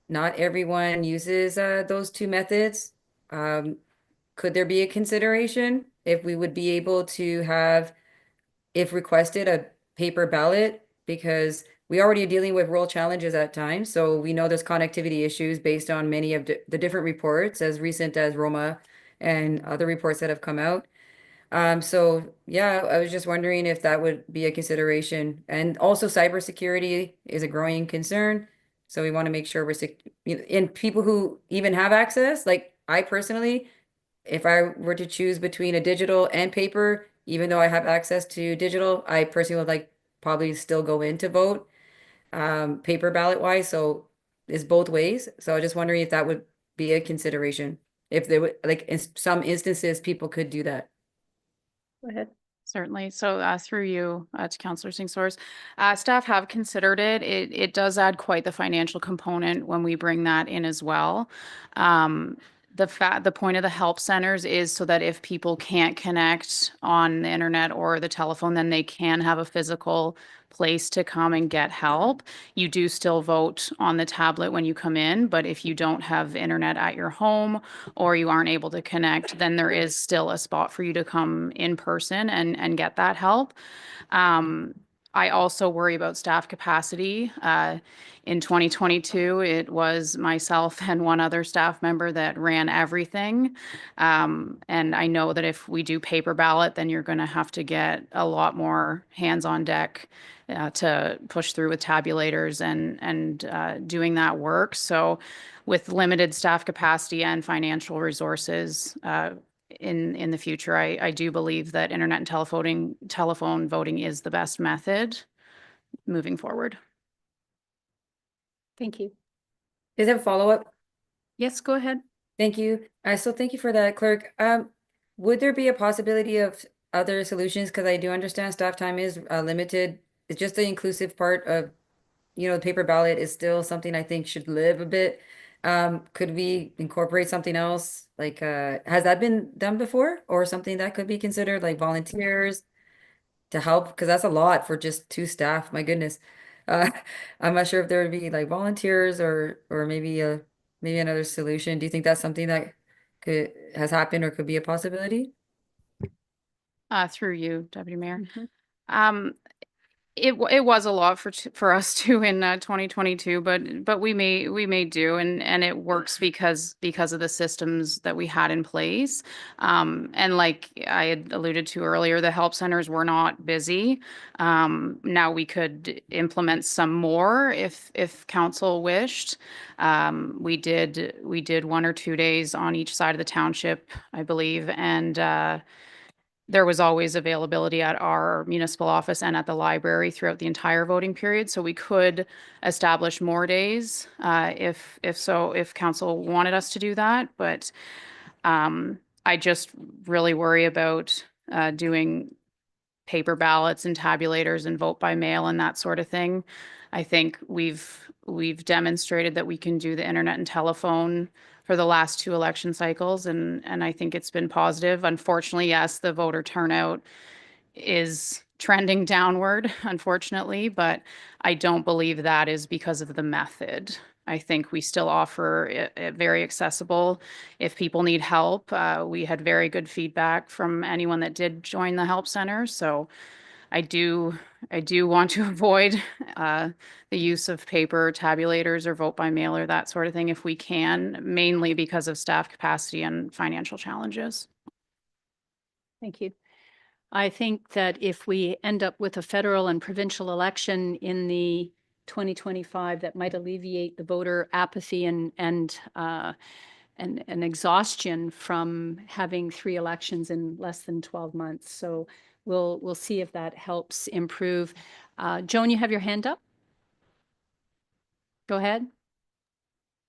Not everyone uses those two methods. Could there be a consideration if we would be able to have, if requested, a paper ballot? Because we already are dealing with rural challenges at times, so we know there's connectivity issues based on many of the different reports, as recent as Roma and other reports that have come out. So yeah, I was just wondering if that would be a consideration. And also cybersecurity is a growing concern. So we want to make sure and people who even have access, like I personally, if I were to choose between a digital and paper, even though I have access to digital, I personally would like probably still go in to vote, paper ballot wise. So it's both ways. So I was just wondering if that would be a consideration. If they would, like in some instances, people could do that. Go ahead. Certainly. So through you to Councillor Singh-Soares, staff have considered it. It does add quite the financial component when we bring that in as well. The point of the help centers is so that if people can't connect on the internet or the telephone, then they can have a physical place to come and get help. You do still vote on the tablet when you come in, but if you don't have internet at your home or you aren't able to connect, then there is still a spot for you to come in person and get that help. I also worry about staff capacity. In 2022, it was myself and one other staff member that ran everything. And I know that if we do paper ballot, then you're going to have to get a lot more hands on deck to push through with tabulators and doing that work. So with limited staff capacity and financial resources, in the future, I do believe that internet and telephone voting is the best method moving forward. Thank you. Is there a follow-up? Yes, go ahead. Thank you. So thank you for that, Clerk. Would there be a possibility of other solutions? Because I do understand staff time is limited. It's just the inclusive part of, the paper ballot is still something I think should live a bit. Could we incorporate something else? Like, has that been done before, or something that could be considered, like volunteers to help? Because that's a lot for just two staff. My goodness. I'm not sure if there would be like volunteers or maybe another solution. Do you think that's something that has happened or could be a possibility? Through you, Deputy Mayor. It was a lot for us too in 2022, but we may do, and it works because of the systems that we had in place. And like I had alluded to earlier, the help centers were not busy. Now we could implement some more if council wished. We did 1 or 2 days on each side of the township, I believe, and there was always availability at our municipal office and at the library throughout the entire voting period. So we could establish more days if council wanted us to do that. But I just really worry about doing paper ballots and tabulators and vote by mail and that sort of thing. I think we've demonstrated that we can do the internet and telephone for the last 2 election cycles, and I think it's been positive. Unfortunately, yes, the voter turnout is trending downward, unfortunately, but I don't believe that is because of the method. I think we still offer it very accessible. If people need help, we had very good feedback from anyone that did join the help center. So I do want to avoid the use of paper tabulators or vote by mail or that sort of thing if we can, mainly because of staff capacity and financial challenges. Thank you. I think that if we end up with a federal and provincial election in the 2025, that might alleviate the voter apathy and exhaustion from having 3 elections in less than 12 months. So we'll see if that helps improve. Joan, you have your hand up. Go ahead.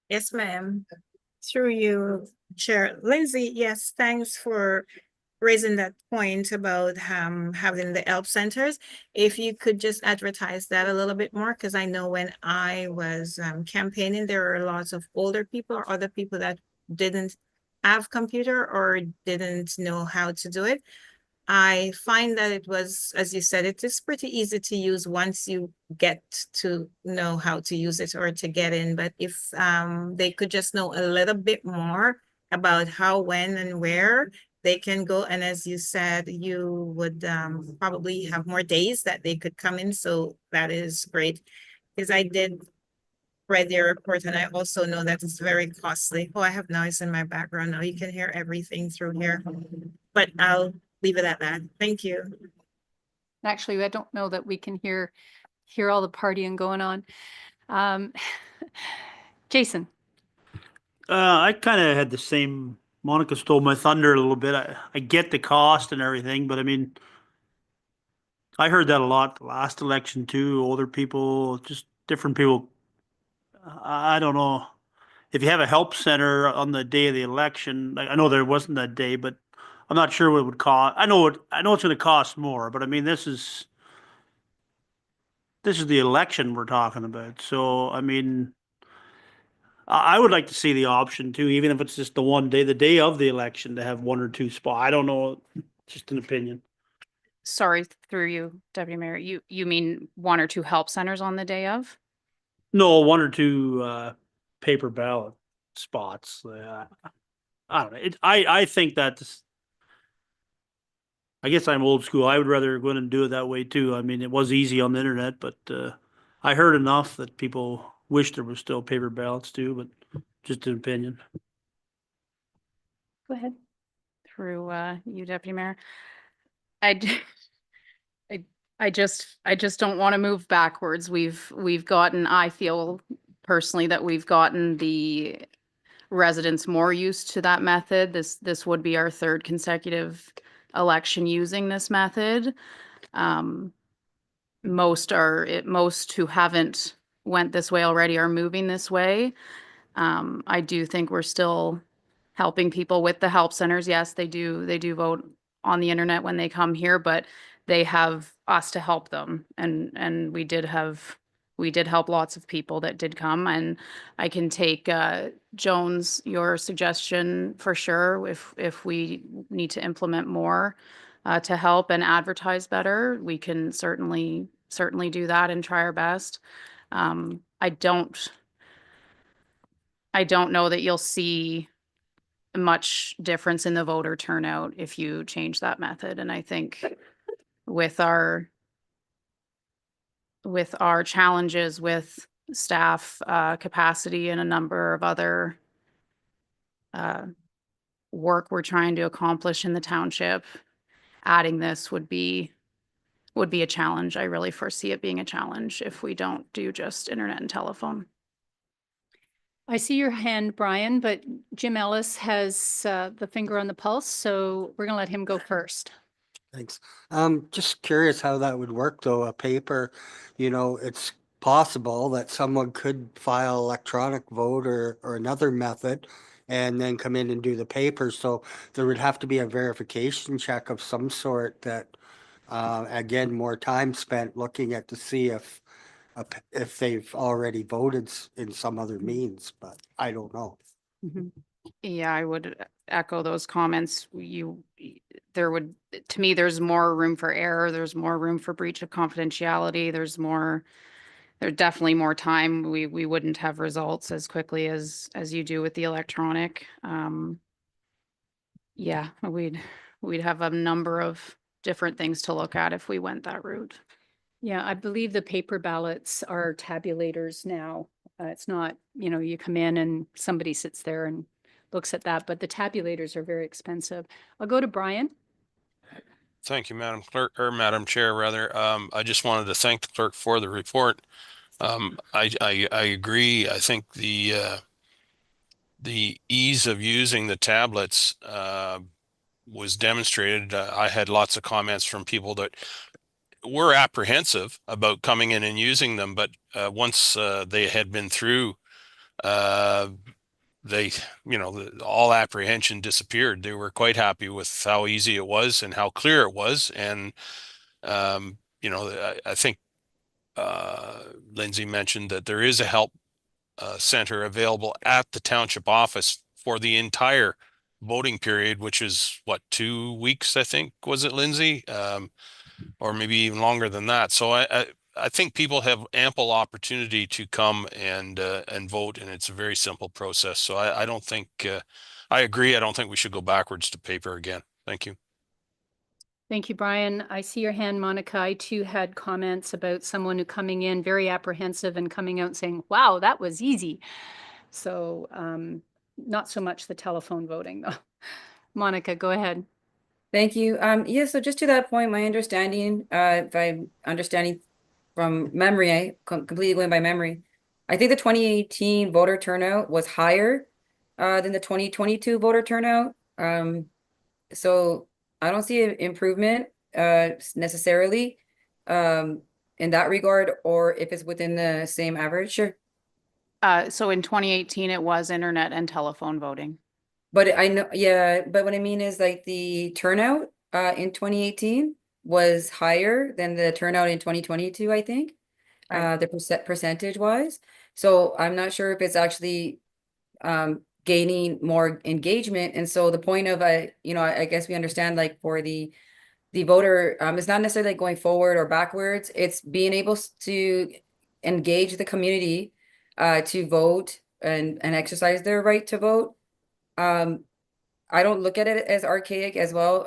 Yes, ma'am. Through you, Chair. Lindsay, yes, thanks for raising that point about having the help centers. If you could just advertise that a little bit more, because I know when I was campaigning, there are lots of older people or other people that didn't have computer or didn't know how to do it. I find that it was, as you said, it is pretty easy to use once you get to know how to use it or to get in. But if they could just know a little bit more about how, when, and where they can go. And as you said, you would probably have more days that they could come in. So that is great. Because I did read your report and I also know that it's very costly. Oh, I have noise in my background now. You can hear everything through here. But I'll leave it at that. Thank you. Actually, I don't know that we can hear all the partying going on. Jason. I kind of had the same, Monica stole my thunder a little bit. I get the cost and everything, but I mean, I heard that a lot the last election too. Older people, just different people. I don't know. If you have a help center on the day of the election, I know there wasn't that day, but I'm not sure what it would cost. I know it's going to cost more, but I mean, this is the election we're talking about. So, I mean, I would like to see the option too, even if it's just the one day, the day of the election, to have 1 or 2 spots. I don't know, just an opinion. Sorry, through you, Deputy Mayor, you mean 1 or 2 help centers on the day of? No, 1 or 2 paper ballot spots. I don't know. I think that's. I guess I'm old school. I would rather go in and do it that way too. I mean, it was easy on the internet, but I heard enough that people wish there was still paper ballots too, but just an opinion. Go ahead. Through you, Deputy Mayor. I just don't want to move backwards. We've gotten, I feel personally that we've gotten the residents more used to that method. This would be our 3rd consecutive election using this method. Most who haven't went this way already are moving this way. I do think we're still helping people with the help centers. Yes, they do vote on the internet when they come here, but they have us to help them. And we did help lots of people that did come, and I can take Jones, your suggestion for sure. If we need to implement more to help and advertise better, we can certainly do that and try our best. I don't know that you'll see much difference in the voter turnout if you change that method. And I think with our challenges with staff capacity and a number of other work we're trying to accomplish in the township, adding this would be a challenge. I really foresee it being a challenge if we don't do just internet and telephone. I see your hand, Brian, but Jim Ellis has the finger on the pulse, so we're going to let him go first. Thanks. Just curious how that would work though, a paper, it's possible that someone could file electronic vote or another method and then come in and do the paper. So there would have to be a verification check of some sort that, again, more time spent looking at to see if they've already voted in some other means, but I don't know. Yeah, I would echo those comments. There would, to me, there's more room for error. There's more room for breach of confidentiality. There's definitely more time. We wouldn't have results as quickly as you do with the electronic. Yeah, we'd have a number of different things to look at if we went that route. Yeah, I believe the paper ballots are tabulators now. It's not, you come in and somebody sits there and looks at that, but the tabulators are very expensive. I'll go to Brian. Thank you, Madam Clerk, or Madam Chair, rather. I just wanted to thank the clerk for the report. I agree. I think the ease of using the tablets was demonstrated. I had lots of comments from people that were apprehensive about coming in and using them, but once they had been through, all apprehension disappeared. They were quite happy with how easy it was and how clear it was. And I think Lindsay mentioned that there is a help center available at the township office for the entire voting period, which is what, 2 weeks, I think, was it, Lindsay? Or maybe even longer than that. So I think people have ample opportunity to come and vote, and it's a very simple process. So I don't think I agree. I don't think we should go backwards to paper again. Thank you. Thank you, Brian. I see your hand, Monica. I too had comments about someone who coming in very apprehensive and coming out saying, wow, that was easy. So not so much the telephone voting though. Monica, go ahead. Thank you. Yeah, so just to that point, my understanding, if I'm understanding from memory, I completely going by memory, I think the 2018 voter turnout was higher than the 2022 voter turnout. So I don't see an improvement necessarily in that regard, or if it's within the same average. Sure. So in 2018, it was internet and telephone voting. But I know, yeah, but what I mean is like the turnout in 2018 was higher than the turnout in 2022, I think, the percentage wise. So I'm not sure if it's actually gaining more engagement. And so the point of I guess we understand, like, for the voter, it's not necessarily like going forward or backwards. It's being able to engage the community to vote and exercise their right to vote. I don't look at it as archaic as well.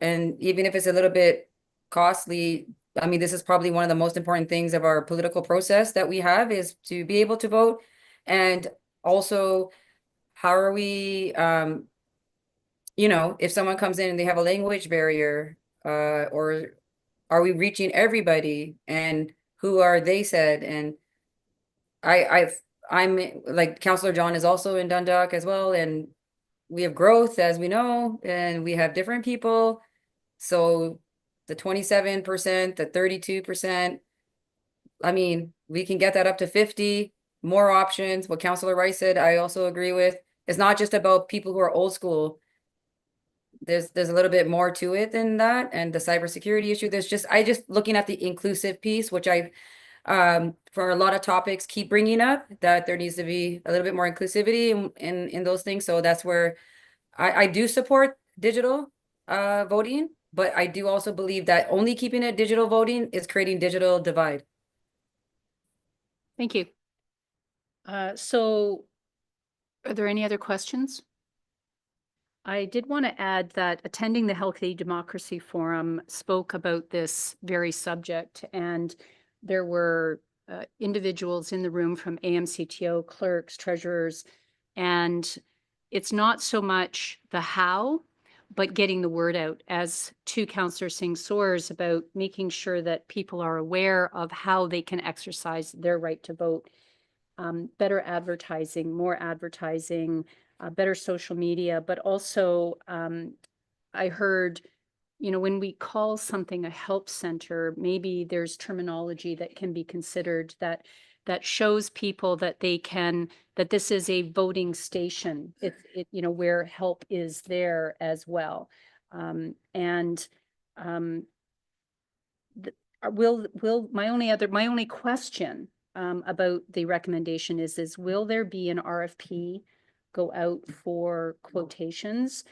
And even if it's a little bit costly, I mean, this is probably one of the most important things of our political process that we have, is to be able to vote. And also, how are we, if someone comes in and they have a language barrier, or are we reaching everybody, and who are they said? And I'm like, Councillor John is also in Dundalk as well, and we have growth, as we know, and we have different people. So the 27%, the 32%, I mean, we can get that up to 50, more options. What Councillor Rice said, I also agree with. It's not just about people who are old school. There's a little bit more to it than that. And the cybersecurity issue, I just looking at the inclusive piece, which I for a lot of topics keep bringing up, that there needs to be a little bit more inclusivity in those things. So that's where I do support digital voting, but I do also believe that only keeping it digital voting is creating digital divide. Thank you. So are there any other questions? I did want to add that attending the Healthy Democracy Forum spoke about this very subject, and there were individuals in the room from AMCTO, clerks, treasurers, and it's not so much the how, but getting the word out, as to Councillor Singh Soares, about making sure that people are aware of how they can exercise their right to vote. Better advertising, more advertising, better social media, but also I heard, when we call something a help center, maybe there's terminology that can be considered that that shows people that they can, that this is a voting station. You know, where help is there as well. And my only question about the recommendation is will there be an RFP go out for quotations?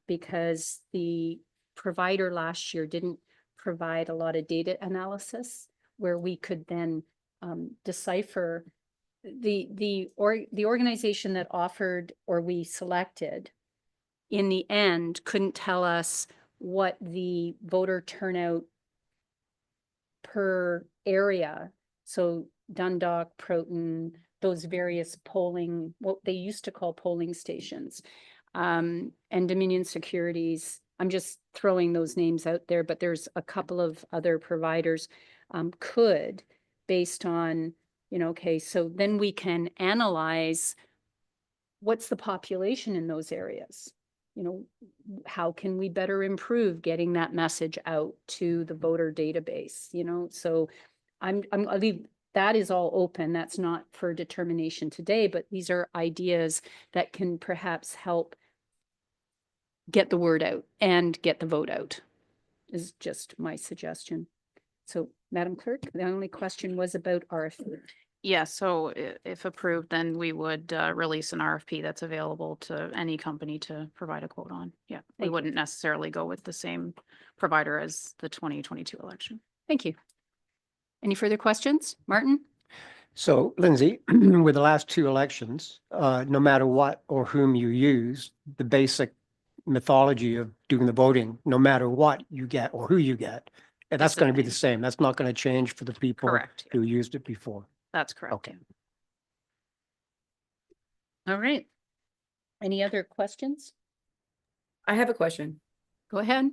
Because the provider last year didn't provide a lot of data analysis where we could then decipher the organization that offered or we selected in the end couldn't tell us what the voter turnout per area. So Dundalk, Proton, those various polling, what they used to call polling stations, and Dominion Securities. I'm just throwing those names out there, but there's a couple of other providers could, based on, you know, okay, so then we can analyze what's the population in those areas. You know, how can we better improve getting that message out to the voter database, you know? So I'll leave, that is all open. That's not for determination today, but these are ideas that can perhaps help get the word out and get the vote out, is just my suggestion. So Madam Clerk, the only question was about RFP. Yeah, so if approved, then we would release an RFP that's available to any company to provide a quote on. Yeah, we Thank you. wouldn't necessarily go with the same provider as the 2022 election. Thank you. Any further questions? Martin? So Lindsay, with the last two elections, no matter what or whom you use, the basic mythology of doing the voting, no matter what you get or who you get, that's the going to be the same. same. That's not going to change for the people Correct. who used it before. That's correct. Okay. All right. Any other questions? I have a question. Go ahead.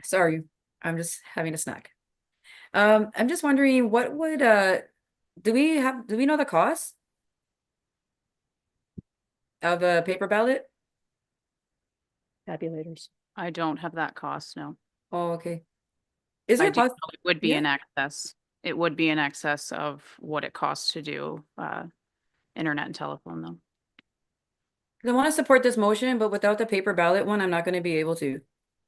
Sorry, I'm just having a snack. I'm just wondering what would do we know the cost of a paper ballot? Tabulators. I don't have that cost, no. Oh, okay. Is I it do know possible? it would be Yeah. in excess. It would be in excess of what it costs to do internet and telephone though. I want to support this motion, but without the paper ballot one, I'm not going to be able to.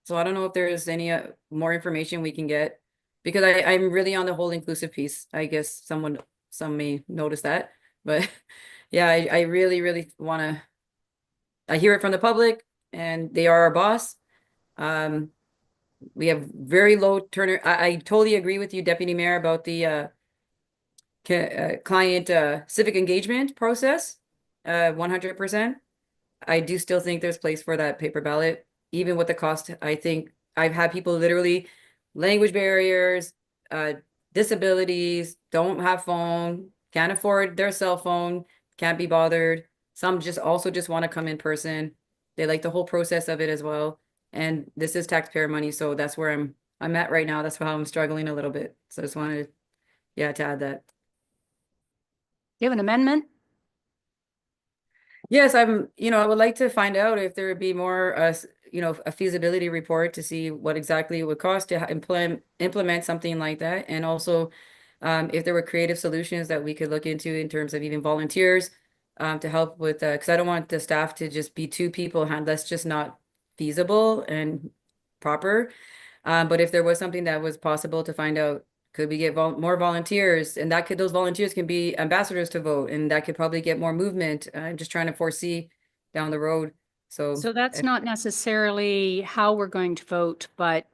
So I don't know if there's any more information we can get, because I'm really on the whole inclusive piece. I guess some may notice that, but yeah, I really, really want to. I hear it from the public, and they are our boss. We have very low turnover. I totally agree with you, Deputy Mayor, about the client civic engagement process. 100%. I do still think there's place for that paper ballot, even with the cost. I think I've had people literally language barriers, disabilities, don't have phone, can't afford their cell phone, can't be bothered. Some just want to come in person. They like the whole process of it as well. And this is taxpayer money, so that's where I'm at right now. That's how I'm struggling a little bit. So I just wanted, to add that. You have an amendment? Yes, I would like to find out if there would be more, a feasibility report to see what exactly it would cost to implement something like that. And also, if there were creative solutions that we could look into in terms of even volunteers, to help with, because I don't want the staff to just be two people, that's just not feasible and proper. But if there was something that was possible to find out, could we get more volunteers? And those volunteers can be ambassadors to vote, and that could probably get more movement. I'm just trying to foresee down the road. So that's not necessarily how we're going to vote, but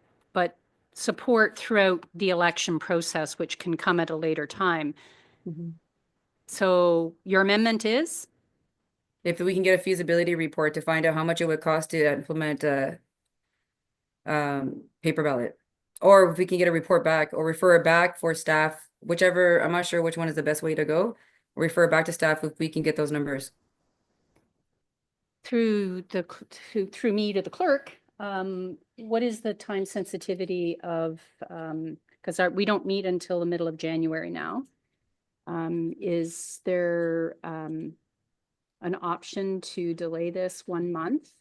support throughout the election process, which can come at a later time. Mhm. So your amendment is? If we can get a feasibility report to find out how much it would cost to implement a paper ballot, or if we can get a report back or refer it back for staff, whichever, I'm not sure which one is the best way to go. Refer it back to staff if we can get those numbers. Through me to the clerk, what is the time sensitivity of, because we don't meet until the middle of January now. Is there an option to delay this 1 month?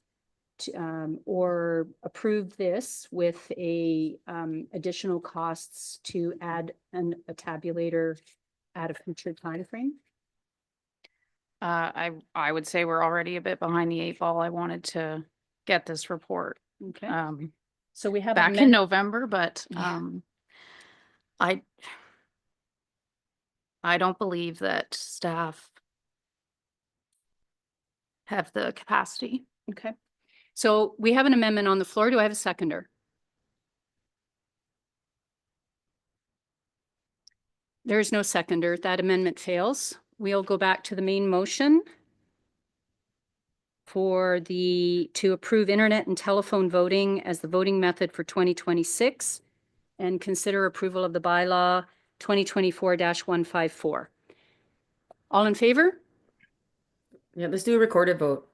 or approve this with additional costs to add a tabulator at a future timeframe? I would say we're already a bit behind the 8 ball. I wanted to get this report Okay. So we have back in November, but Yeah. I don't believe that staff have the capacity. Okay. So we have an amendment on the floor. Do I have a seconder? There is no seconder. That amendment fails. We'll go back to the main motion to approve internet and telephone voting as the voting method for 2026 and consider approval of the bylaw 2024-154. All in favor? Yeah, let's do a recorded vote.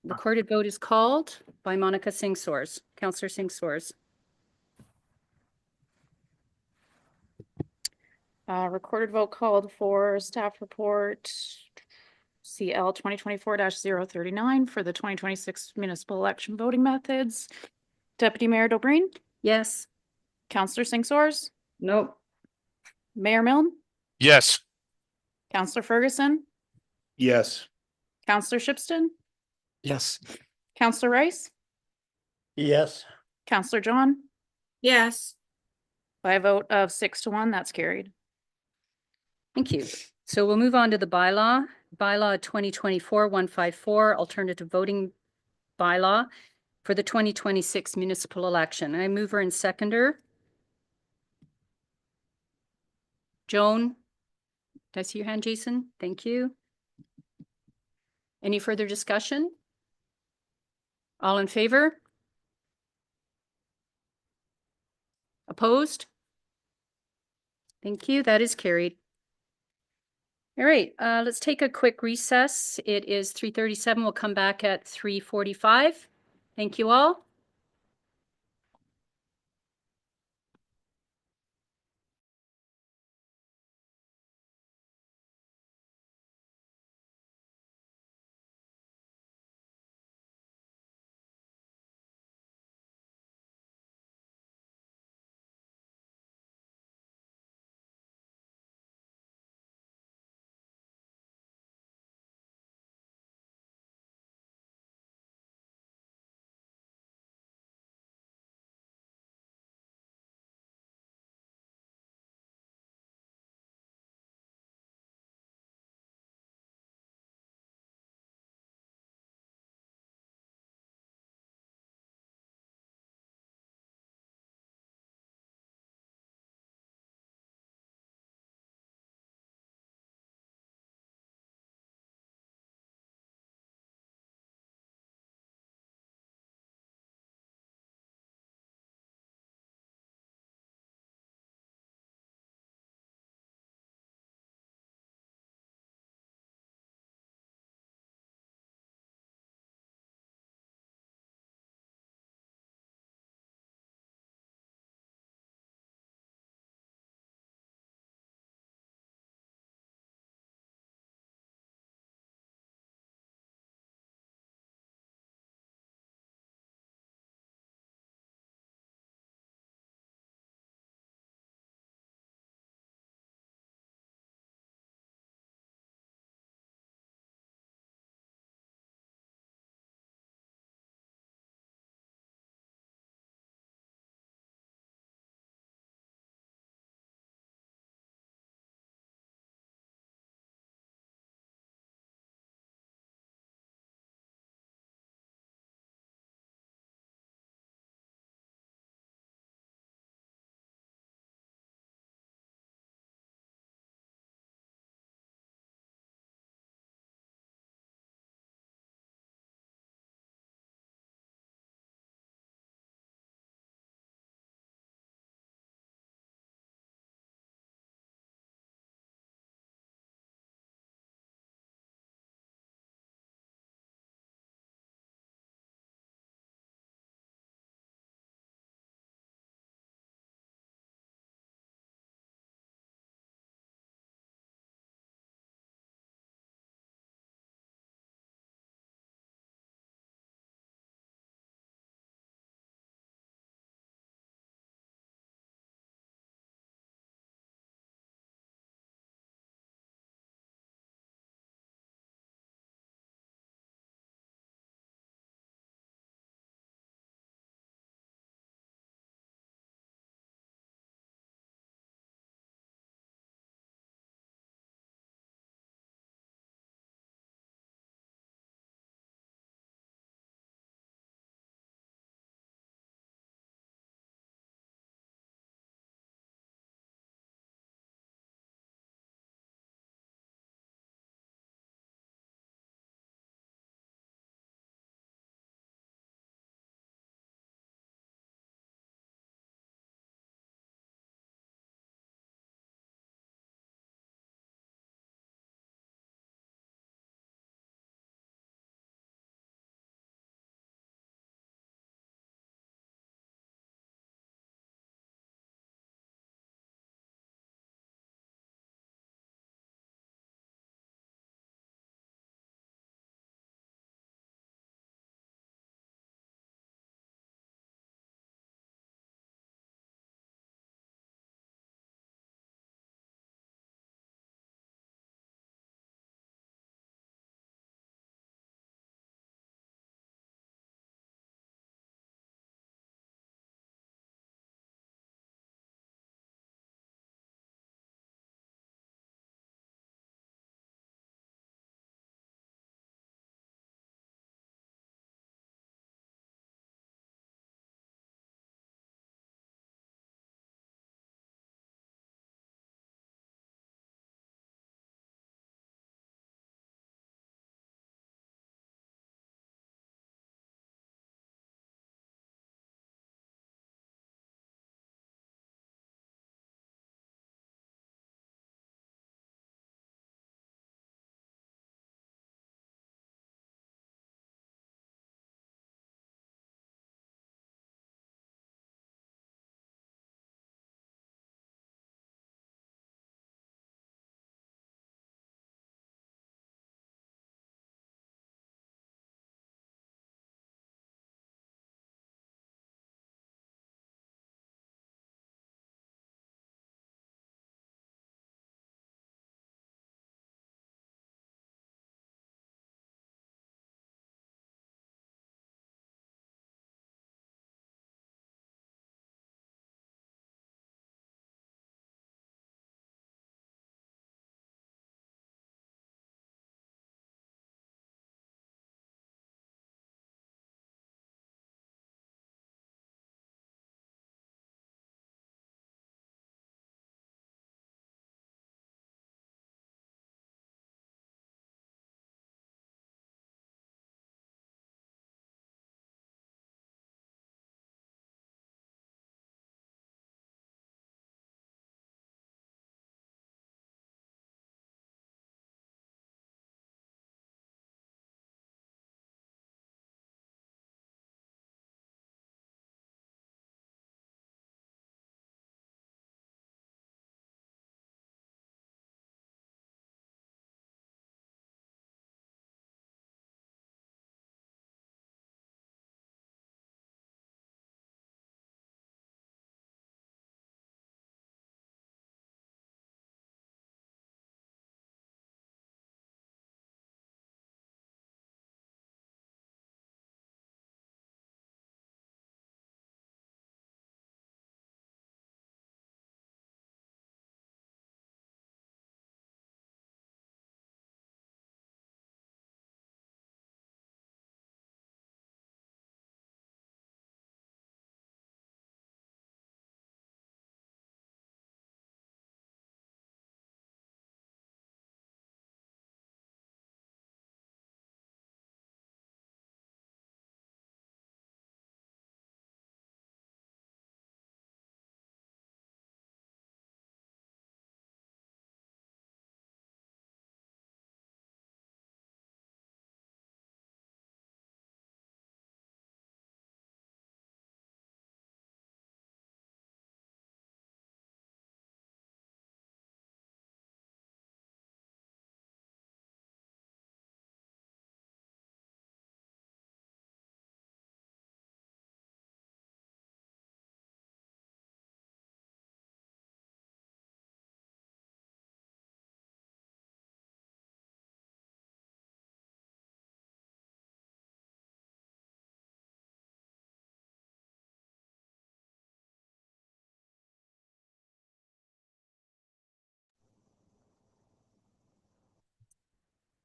The recorded vote is called by Monica Singh Soares. Councillor Singh Soares. Recorded vote called for staff report CL 2024-039 for the 2026 municipal election voting methods. Deputy Mayor Dobreen? Yes. Councillor Singh Soares? Nope. Mayor Milne? Yes. Councillor Ferguson? Yes. Councillor Shipston? Yes. Councillor Rice? Yes. Councillor John? Yes. By a vote of 6-1, that's carried. Thank you. So we'll move on to the bylaw 2024-154, alternative voting bylaw for the 2026 municipal election. I mover and seconder. Joan, did I see your hand, Jason? Thank you. Any further discussion? All in favor? Opposed? Thank you. That is carried. All right, let's take a quick recess. It is 3:37. We'll come back at 3:45. Thank you all.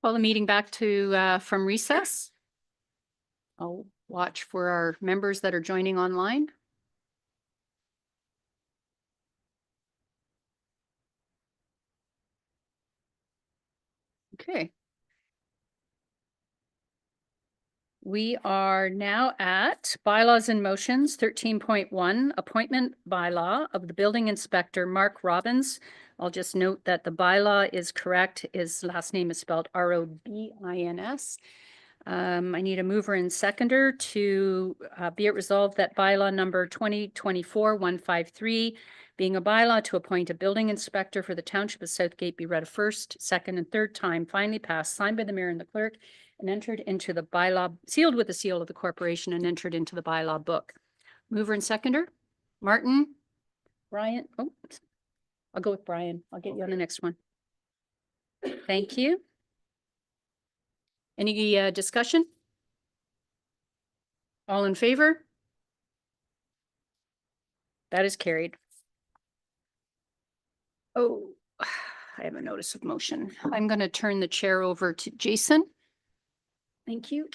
Call the meeting back to, from recess. I'll watch for our members that are joining online. Okay. We are now at bylaws and motions, 13.1, appointment bylaw of the building inspector, Mark Robbins. I'll just note that the bylaw is correct. His last name is spelled Robins. I need a mover and seconder to be it resolved that bylaw number 2024-153, being a bylaw to appoint a building inspector for the Township of Southgate, be read a first, second, and third time, finally passed, signed by the mayor and the clerk, and entered into the bylaw, sealed with the seal of the corporation, and entered into the bylaw book. Mover and seconder, Martin, Brian. Oh, I'll go with Brian. I'll get you on the next one. Thank you. Any discussion? All in favor? That is carried. Oh, I have a notice of motion. I'm going to turn the chair over to Jason. Thank you.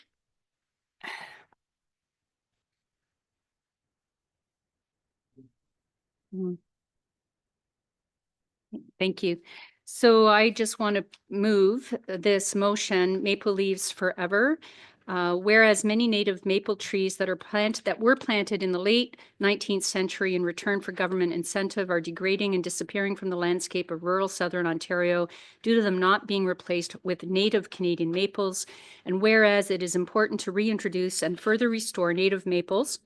Thank you. So I just want to move this motion, Maple Leaves Forever. Whereas many native maple trees that were planted in the late 19th century in return for government incentive are degrading and disappearing from the landscape of rural southern Ontario due to them not being replaced with native Canadian maples. And whereas it is important to reintroduce and further restore native maples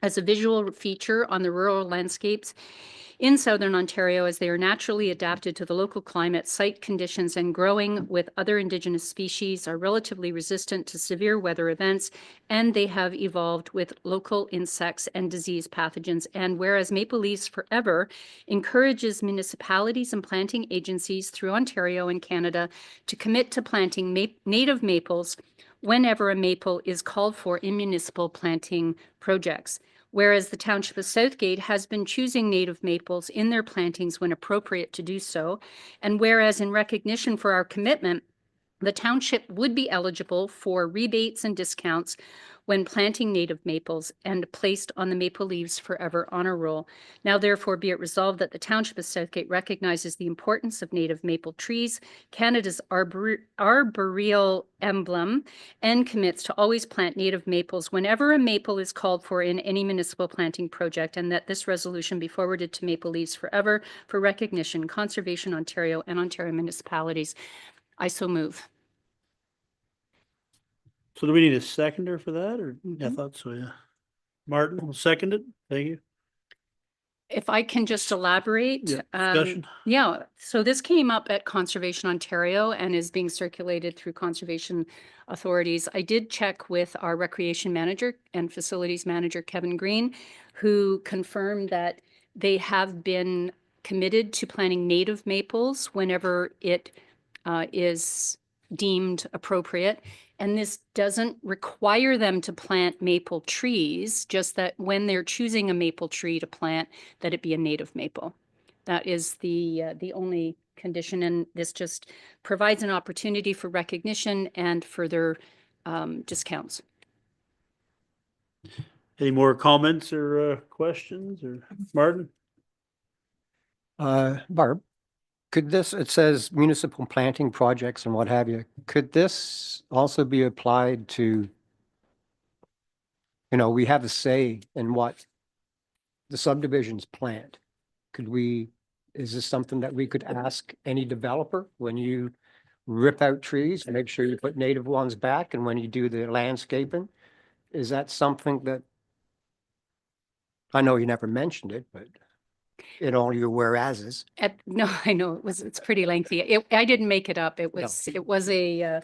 as a visual feature on the rural landscapes in southern Ontario, as they are naturally adapted to the local climate, site conditions, and growing with other Indigenous species, are relatively resistant to severe weather events, and they have evolved with local insects and disease pathogens. And whereas Maple Leaves Forever encourages municipalities and planting agencies through Ontario and Canada to commit to planting native maples whenever a maple is called for in municipal planting projects. Whereas the Township of Southgate has been choosing native maples in their plantings when appropriate to do so, and whereas in recognition for our commitment, the township would be eligible for rebates and discounts when planting native maples and placed on the Maple Leaves Forever honor roll. Now therefore be it resolved that the Township of Southgate recognizes the importance of native maple trees, Canada's arboreal emblem, and commits to always plant native maples whenever a maple is called for in any municipal planting project, and that this resolution be forwarded to Maple Leaves Forever for recognition, Conservation Ontario, and Ontario municipalities. I so move. So do we need a seconder for that, or? I thought so, yeah. Martin will second it. Thank you. If I can just elaborate. Yeah, discussion. Yeah, so this came up at Conservation Ontario and is being circulated through conservation authorities. I did check with our recreation manager and facilities manager, Kevin Green, who confirmed that they have been committed to planting native maples whenever it is deemed appropriate. And this doesn't require them to plant maple trees, just that when they're choosing a maple tree to plant, that it be a native maple. That is the only condition, and this just provides an opportunity for recognition and further discounts. Any more comments or questions, or Martin? Barb, could this, it says municipal planting projects and what have you, could this also be applied to, we have a say in what the subdivisions plant? Is this something that we could ask any developer when you rip out trees, make sure you put native ones back, and when you do the landscaping? Is that something that, I know you never mentioned it, but in all your whereases? No, I know it's pretty lengthy. I didn't make it up. It was a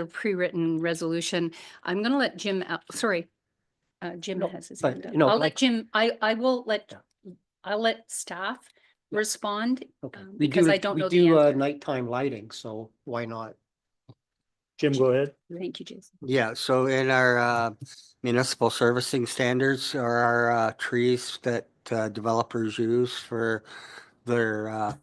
pre-written resolution. I'm going to let Jim out. Sorry. Jim has his hand up. I'll let Jim, I'll let staff respond because I don't know the answer. We do nighttime lighting, so why not? Jim, go ahead. Thank you, Jason. Yeah, so in our municipal servicing standards are our trees that developers use for their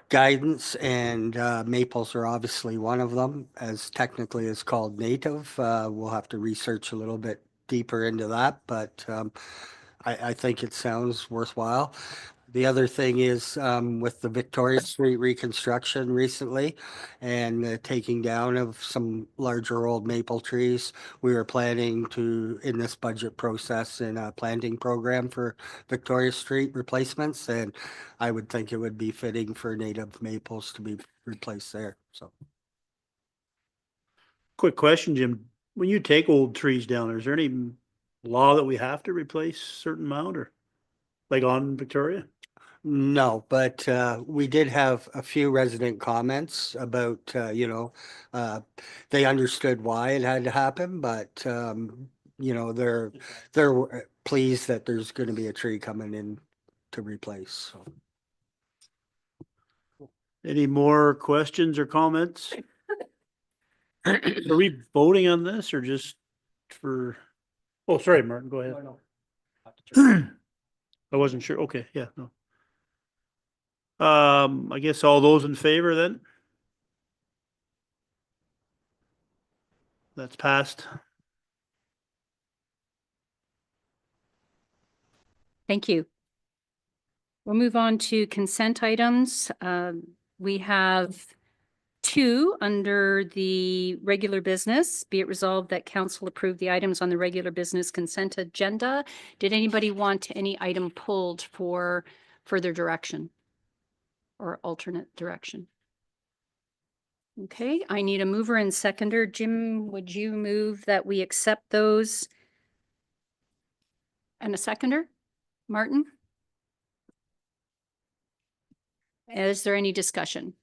guidance, and maples are obviously one of them, as technically it's called native. We'll have to research a little bit deeper into that, but I think it sounds worthwhile. The other thing is with the Victoria Street reconstruction recently and the taking down of some larger old maple trees, we were planning to, in this budget process, in a planting program for Victoria Street replacements. And I would think it would be fitting for native maples to be replaced there. So, Quick question, Jim. When you take old trees down, is there any law that we have to replace certain amount, or like on Victoria? no, but we did have a few resident comments about, they understood why it had to happen, but, they're pleased that there's going to be a tree coming in to replace. So. Any more questions or comments? Are we voting on this or just for, oh, sorry, Martin, go ahead. I wasn't sure. Okay, yeah, no. I guess all those in favor then? That's passed. Thank you. We'll move on to consent items. We have 2 under the regular business. Be it resolved that council approve the items on the regular business consent agenda. Did anybody want any item pulled for further direction or alternate direction? Okay, I need a mover and seconder. Jim, would you move that we accept those? And a seconder? Martin? Is there any discussion?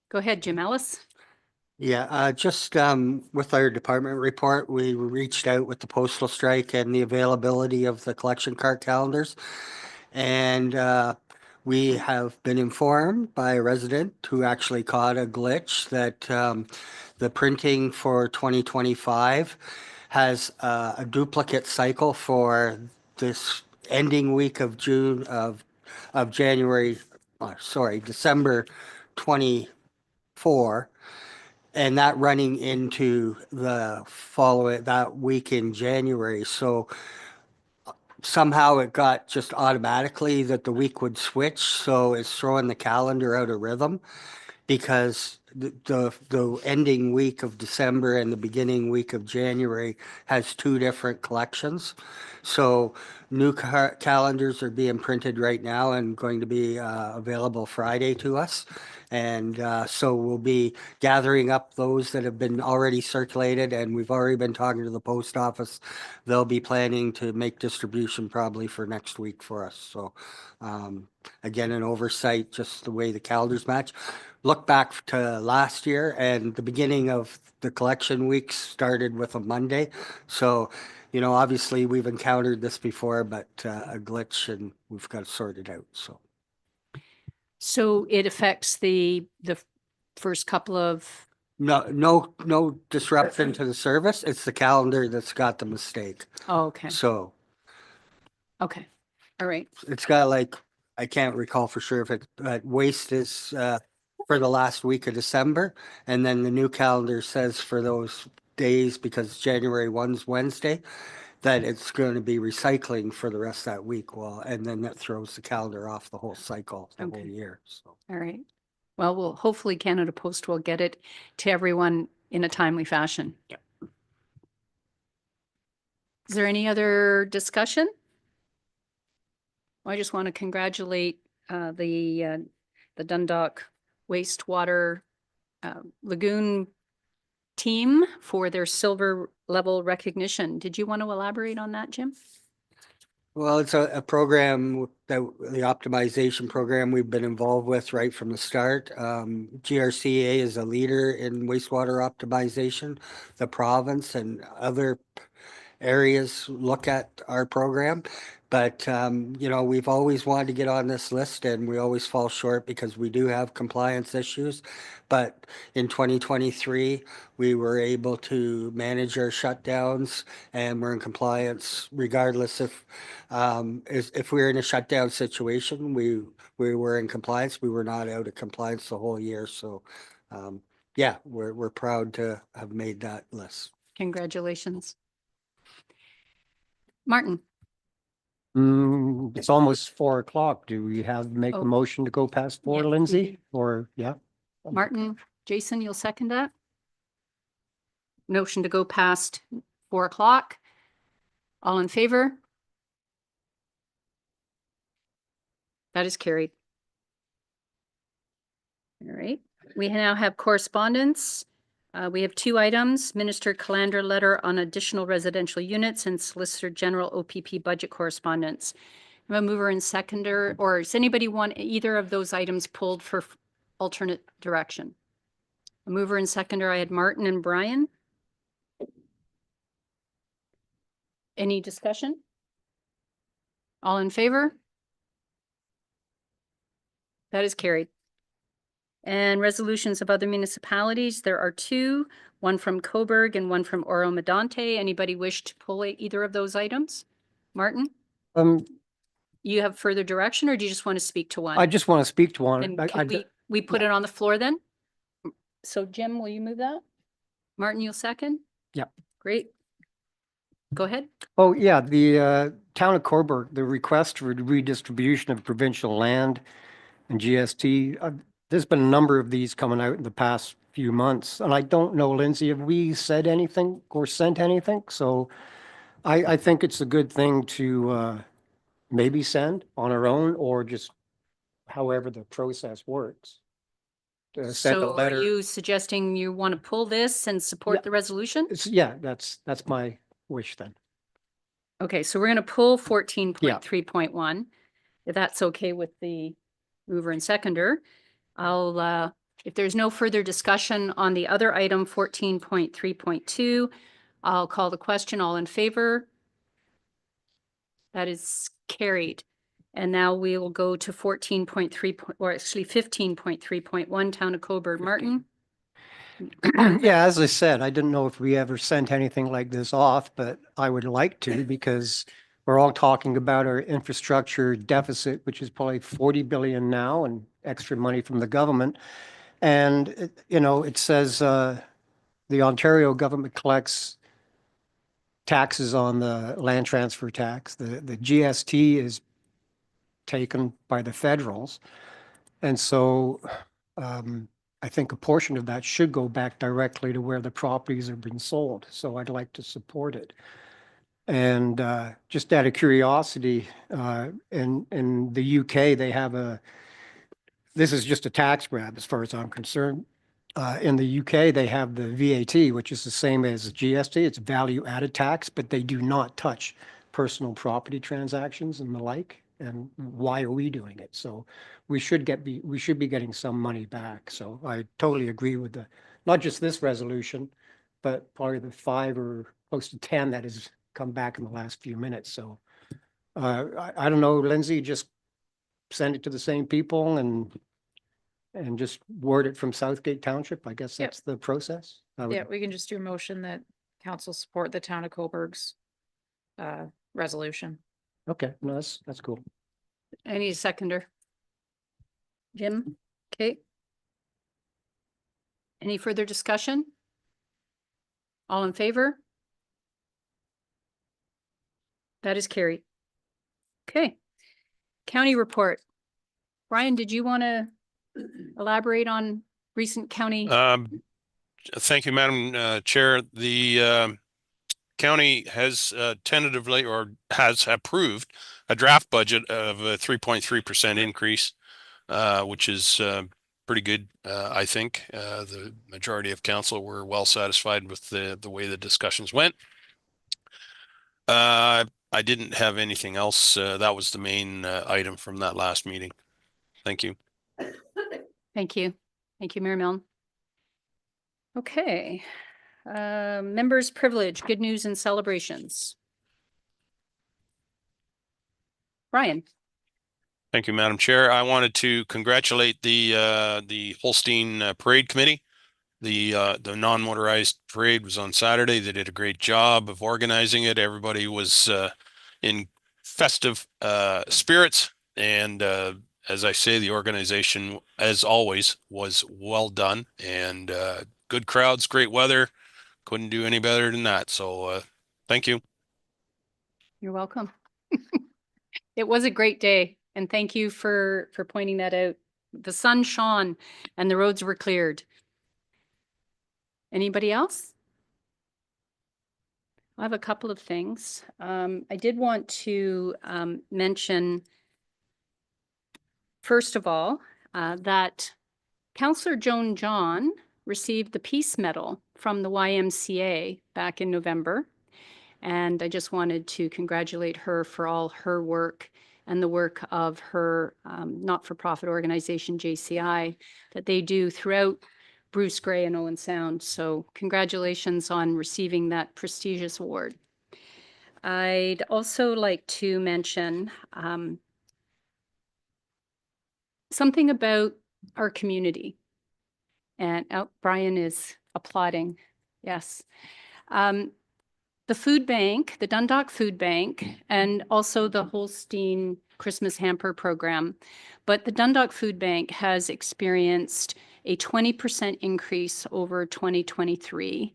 Go ahead, Jim Ellis. Yeah, just with our department report, we reached out with the postal strike and the availability of the collection cart calendars. And we have been informed by a resident who actually caught a glitch that the printing for 2025 has a duplicate cycle for this ending week of December 24, and that running into the following that week in January. So somehow it got just automatically that the week would switch. So it's throwing the calendar out of rhythm, because the ending week of December and the beginning week of January has 2 different collections. So new calendars are being printed right now and going to be available Friday to us. And so we'll be gathering up those that have been already circulated, and we've already been talking to the post office. They'll be planning to make distribution probably for next week for us. So again, an oversight, just the way the calendars match. Look back to last year, and the beginning of the collection weeks started with a Monday. So, obviously we've encountered this before, but a glitch, and we've got to sort it out. So it affects the first couple of. No disruption to the service. It's the calendar that's got the mistake. Oh, okay. So. Okay. All right. It's got I can't recall for sure if waste is for the last week of December, and then the new calendar says for those days, because January 1's Wednesday, that it's going to be recycling for the rest of that week. Well, and then that throws the calendar off the whole cycle, the whole year. So. All right. Well, hopefully Canada Post will get it to everyone in a timely fashion. Yeah. Is there any other discussion? Well, I just want to congratulate the Dundalk Wastewater Lagoon team for their silver level recognition. Did you want to elaborate on that, Jim? Well, it's a program that the optimization program we've been involved with right from the start. GRCA is a leader in wastewater optimization, the province and other areas look at our program. But, you know, we've always wanted to get on this list and we always fall short because we do have compliance issues. But in 2023, we were able to manage our shutdowns and we're in compliance regardless if we're in a shutdown situation, we were in compliance. We were not out of compliance the whole year. So, yeah, we're proud to have made that list. Congratulations. Martin, It's almost 4 o'clock. Do we make a Oh. motion to go past 4, Yes, we Lindsay? Or, yeah? Martin, Jason, you'll second that? Motion to go past 4 o'clock. All in favor? That is carried. All right, we now have correspondence. We have 2 items, Minister Calandra letter on additional residential units and Solicitor General OPP budget correspondence. I'm a mover and seconder, or does anybody want either of those items pulled for alternate direction? A mover and seconder, I had Martin and Brian. Any discussion? All in favor? That is carried. And resolutions of other municipalities, there are 2, one from Coburg and one from Oro Medonte. Anybody wish to pull either of those items? Martin, you have further direction or do you just want to speak to one? I just want to speak to one. Then can we put it on the floor then? So Jim, will you move that? Martin, you'll second? Yeah. Great. Go ahead. Oh, yeah, the town of Coburg, the request for redistribution of provincial land and GST, there's been a number of these coming out in the past few months. And I don't know, Lindsay, have we said anything or sent anything? So I think it's a good thing to maybe send on our own or just however the process works. Send a So are letter. you suggesting you want to pull this and support the resolution? Yeah, that's my wish then. Okay, so we're going to pull 14.3.1. If that's okay with the mover and seconder. I'll, if there's no further discussion on the other item, 14.3.2, I'll call the question. All in favor? That is carried. And now we will go to 14.3, or actually 15.3.1, Town of Coburg. Martin? Yeah, as I said, I didn't know if we ever sent anything like this off, but I would like to because we're all talking about our infrastructure deficit, which is probably 40 billion now and extra money from the government. And, it says the Ontario government collects taxes on the land transfer tax. The GST is taken by the federals. And so I think a portion of that should go back directly to where the properties are being sold. So I'd like to support it. And just out of curiosity, in the UK, they have this is just a tax grab as far as I'm concerned. In the UK, they have the VAT, which is the same as the GST. It's value added tax, but they do not touch personal property transactions and the like. And why are we doing it? So we should be getting some money back. So I totally agree with not just this resolution, but probably the 5 or close to 10 that has come back in the last few minutes. So I don't know, Lindsay, just send it to the same people and just word it from Southgate Township. I guess Yep. that's the process. Yeah, we can just do a motion that council support the Town of Coburg's resolution. Okay, no, that's cool. I need a seconder. Jim? Okay. Any further discussion? All in favor? That is carried. Okay. County report. Brian, did you want to elaborate on recent county? Thank you, Madam Chair. The county has tentatively or has approved a draft budget of a 3.3% increase, which is pretty good, I think. The majority of council were well satisfied with the way the discussions went. I didn't have anything else. That was the main item from that last meeting. Thank you. Thank you. Thank you, Mary Milne. Okay. Members' privilege, good news and celebrations. Brian. Thank you, Madam Chair. I wanted to congratulate the Holstein Parade Committee. The non-motorized parade was on Saturday. They did a great job of organizing it. Everybody was in festive spirits, and as I say, the organization, as always, was well done, and good crowds, great weather. Couldn't do any better than that. So thank you. You're welcome. It was a great day, and thank you for pointing that out. The sun shone and the roads were cleared. Anybody else? I have a couple of things. I did want to mention, first of all, that Councillor Joan John received the Peace Medal from the YMCA back in November. And I just wanted to congratulate her for all her work and the work of her not-for-profit organization, JCI, that they do throughout Bruce Grey and Owen Sound. So congratulations on receiving that prestigious award. I'd also like to mention something about our community. And Brian is applauding. Yes. The food bank, the Dundalk Food Bank, and also the Holstein Christmas Hamper Program. But the Dundalk Food Bank has experienced a 20% increase over 2023,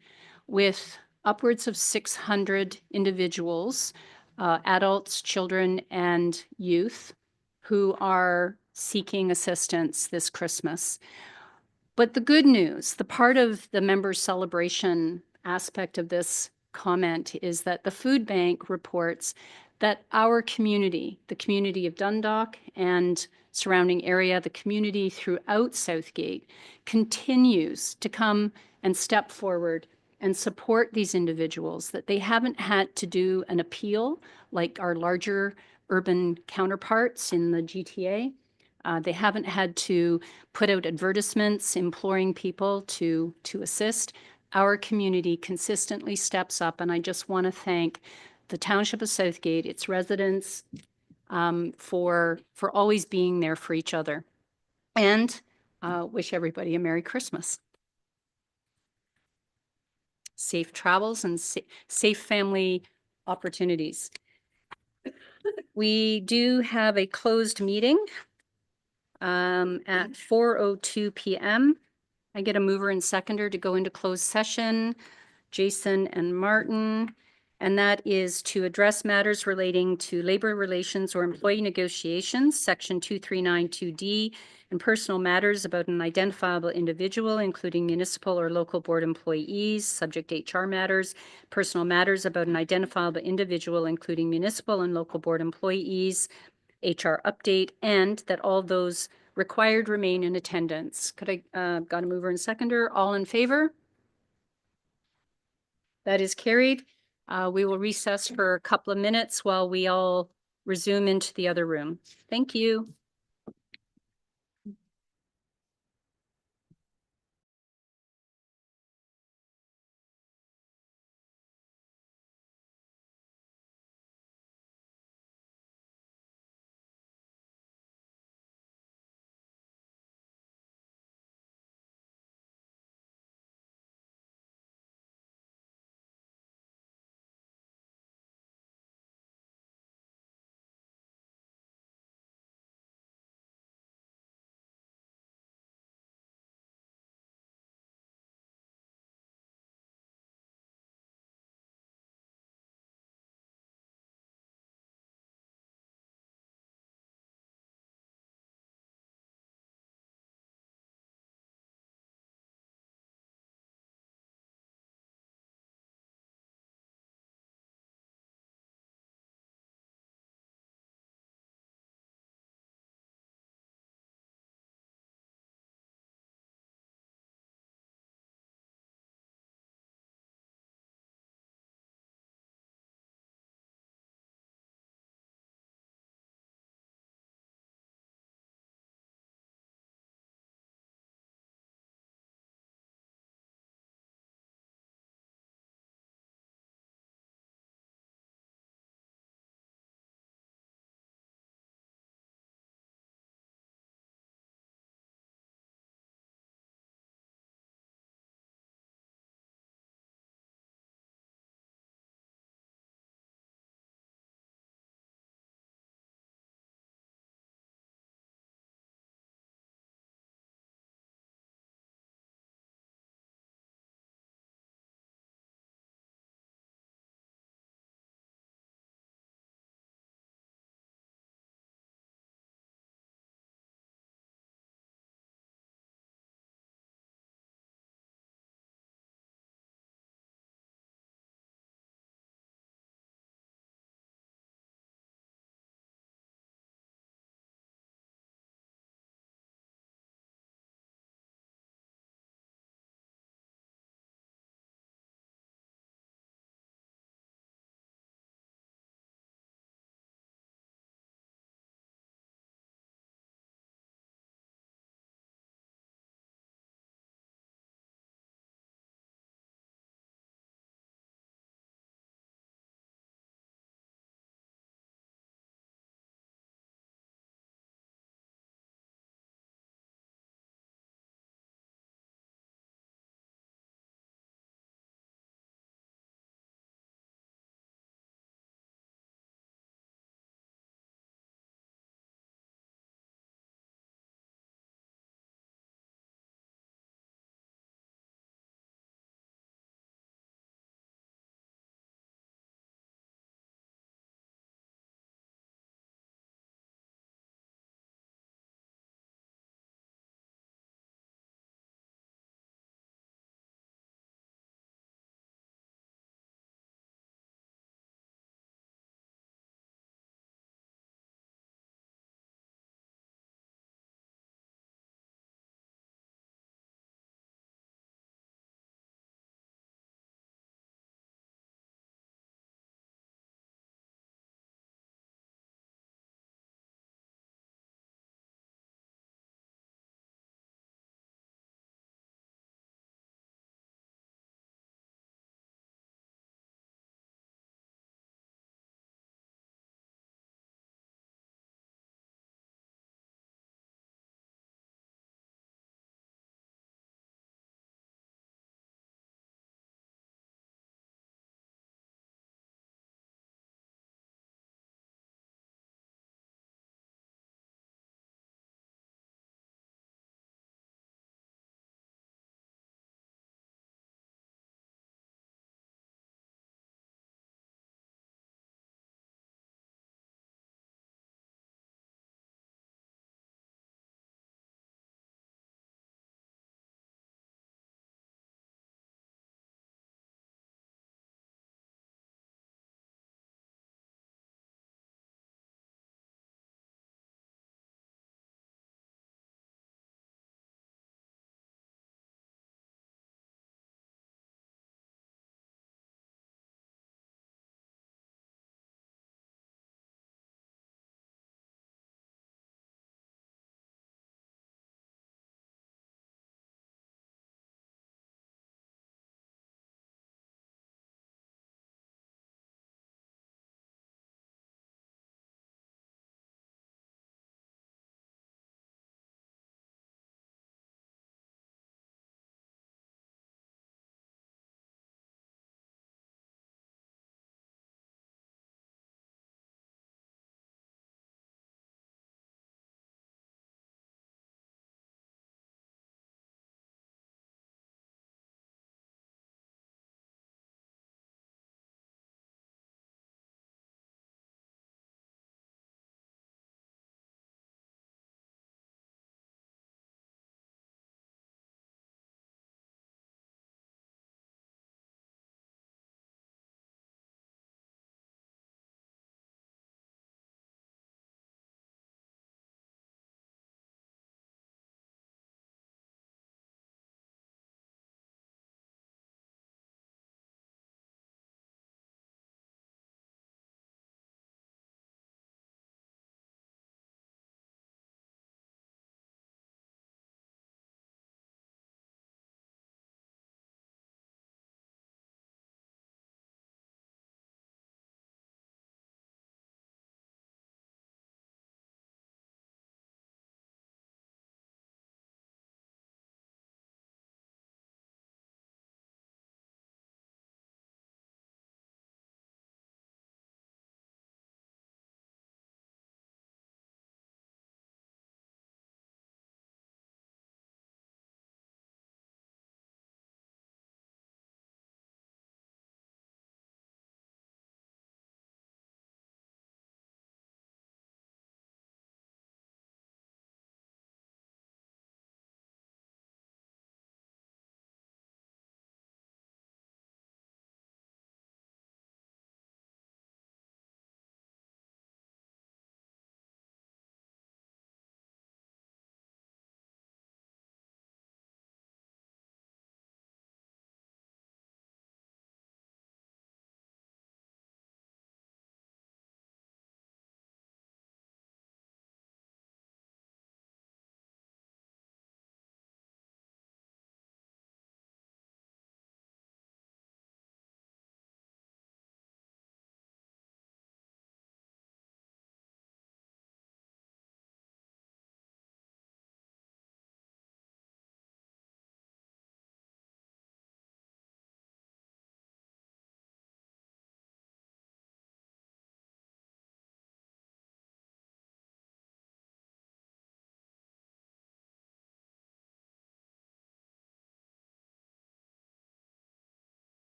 with upwards of 600 individuals, adults, children, and youth who are seeking assistance this Christmas. But the good news, the part of the member celebration aspect of this comment is that the food bank reports that our community, the community of Dundalk and surrounding area, the community throughout Southgate, continues to come and step forward and support these individuals, that they haven't had to do an appeal like our larger urban counterparts in the GTA. They haven't had to put out advertisements imploring people to assist. Our community consistently steps up, and I just want to thank the Township of Southgate, its residents, for always being there for each other, and wish everybody a Merry Christmas. Safe travels and safe family opportunities. We do have a closed meeting at 4:02 p.m. I get a mover and seconder to go into closed session, Jason and Martin, and that is to address matters relating to labor relations or employee negotiations, section 2392D, and personal matters about an identifiable individual, including municipal or local board employees, subject HR matters, personal matters about an identifiable individual, including municipal and local board employees, HR update, and that all those required remain in attendance. Could I, got a mover and seconder, all in favor? That is carried. We will recess for a couple of minutes while we all resume into the other room. Thank you.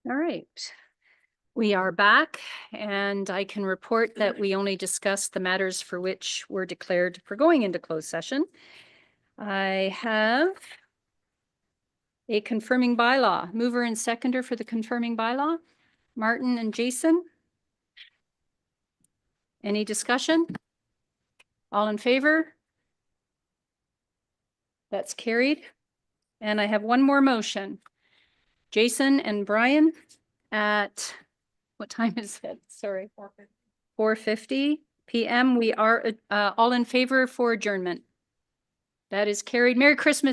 All right. We are back, and I can report that we only discussed the matters for which were declared for going into closed session. I have a confirming bylaw, mover and seconder for the confirming bylaw, Martin and Jason. Any discussion? All in favor? That's carried. And I have one more motion. Jason and Brian at, what time is it? Sorry. 4:50 p.m. We are all in favor for adjournment. That is carried. Merry Christmas.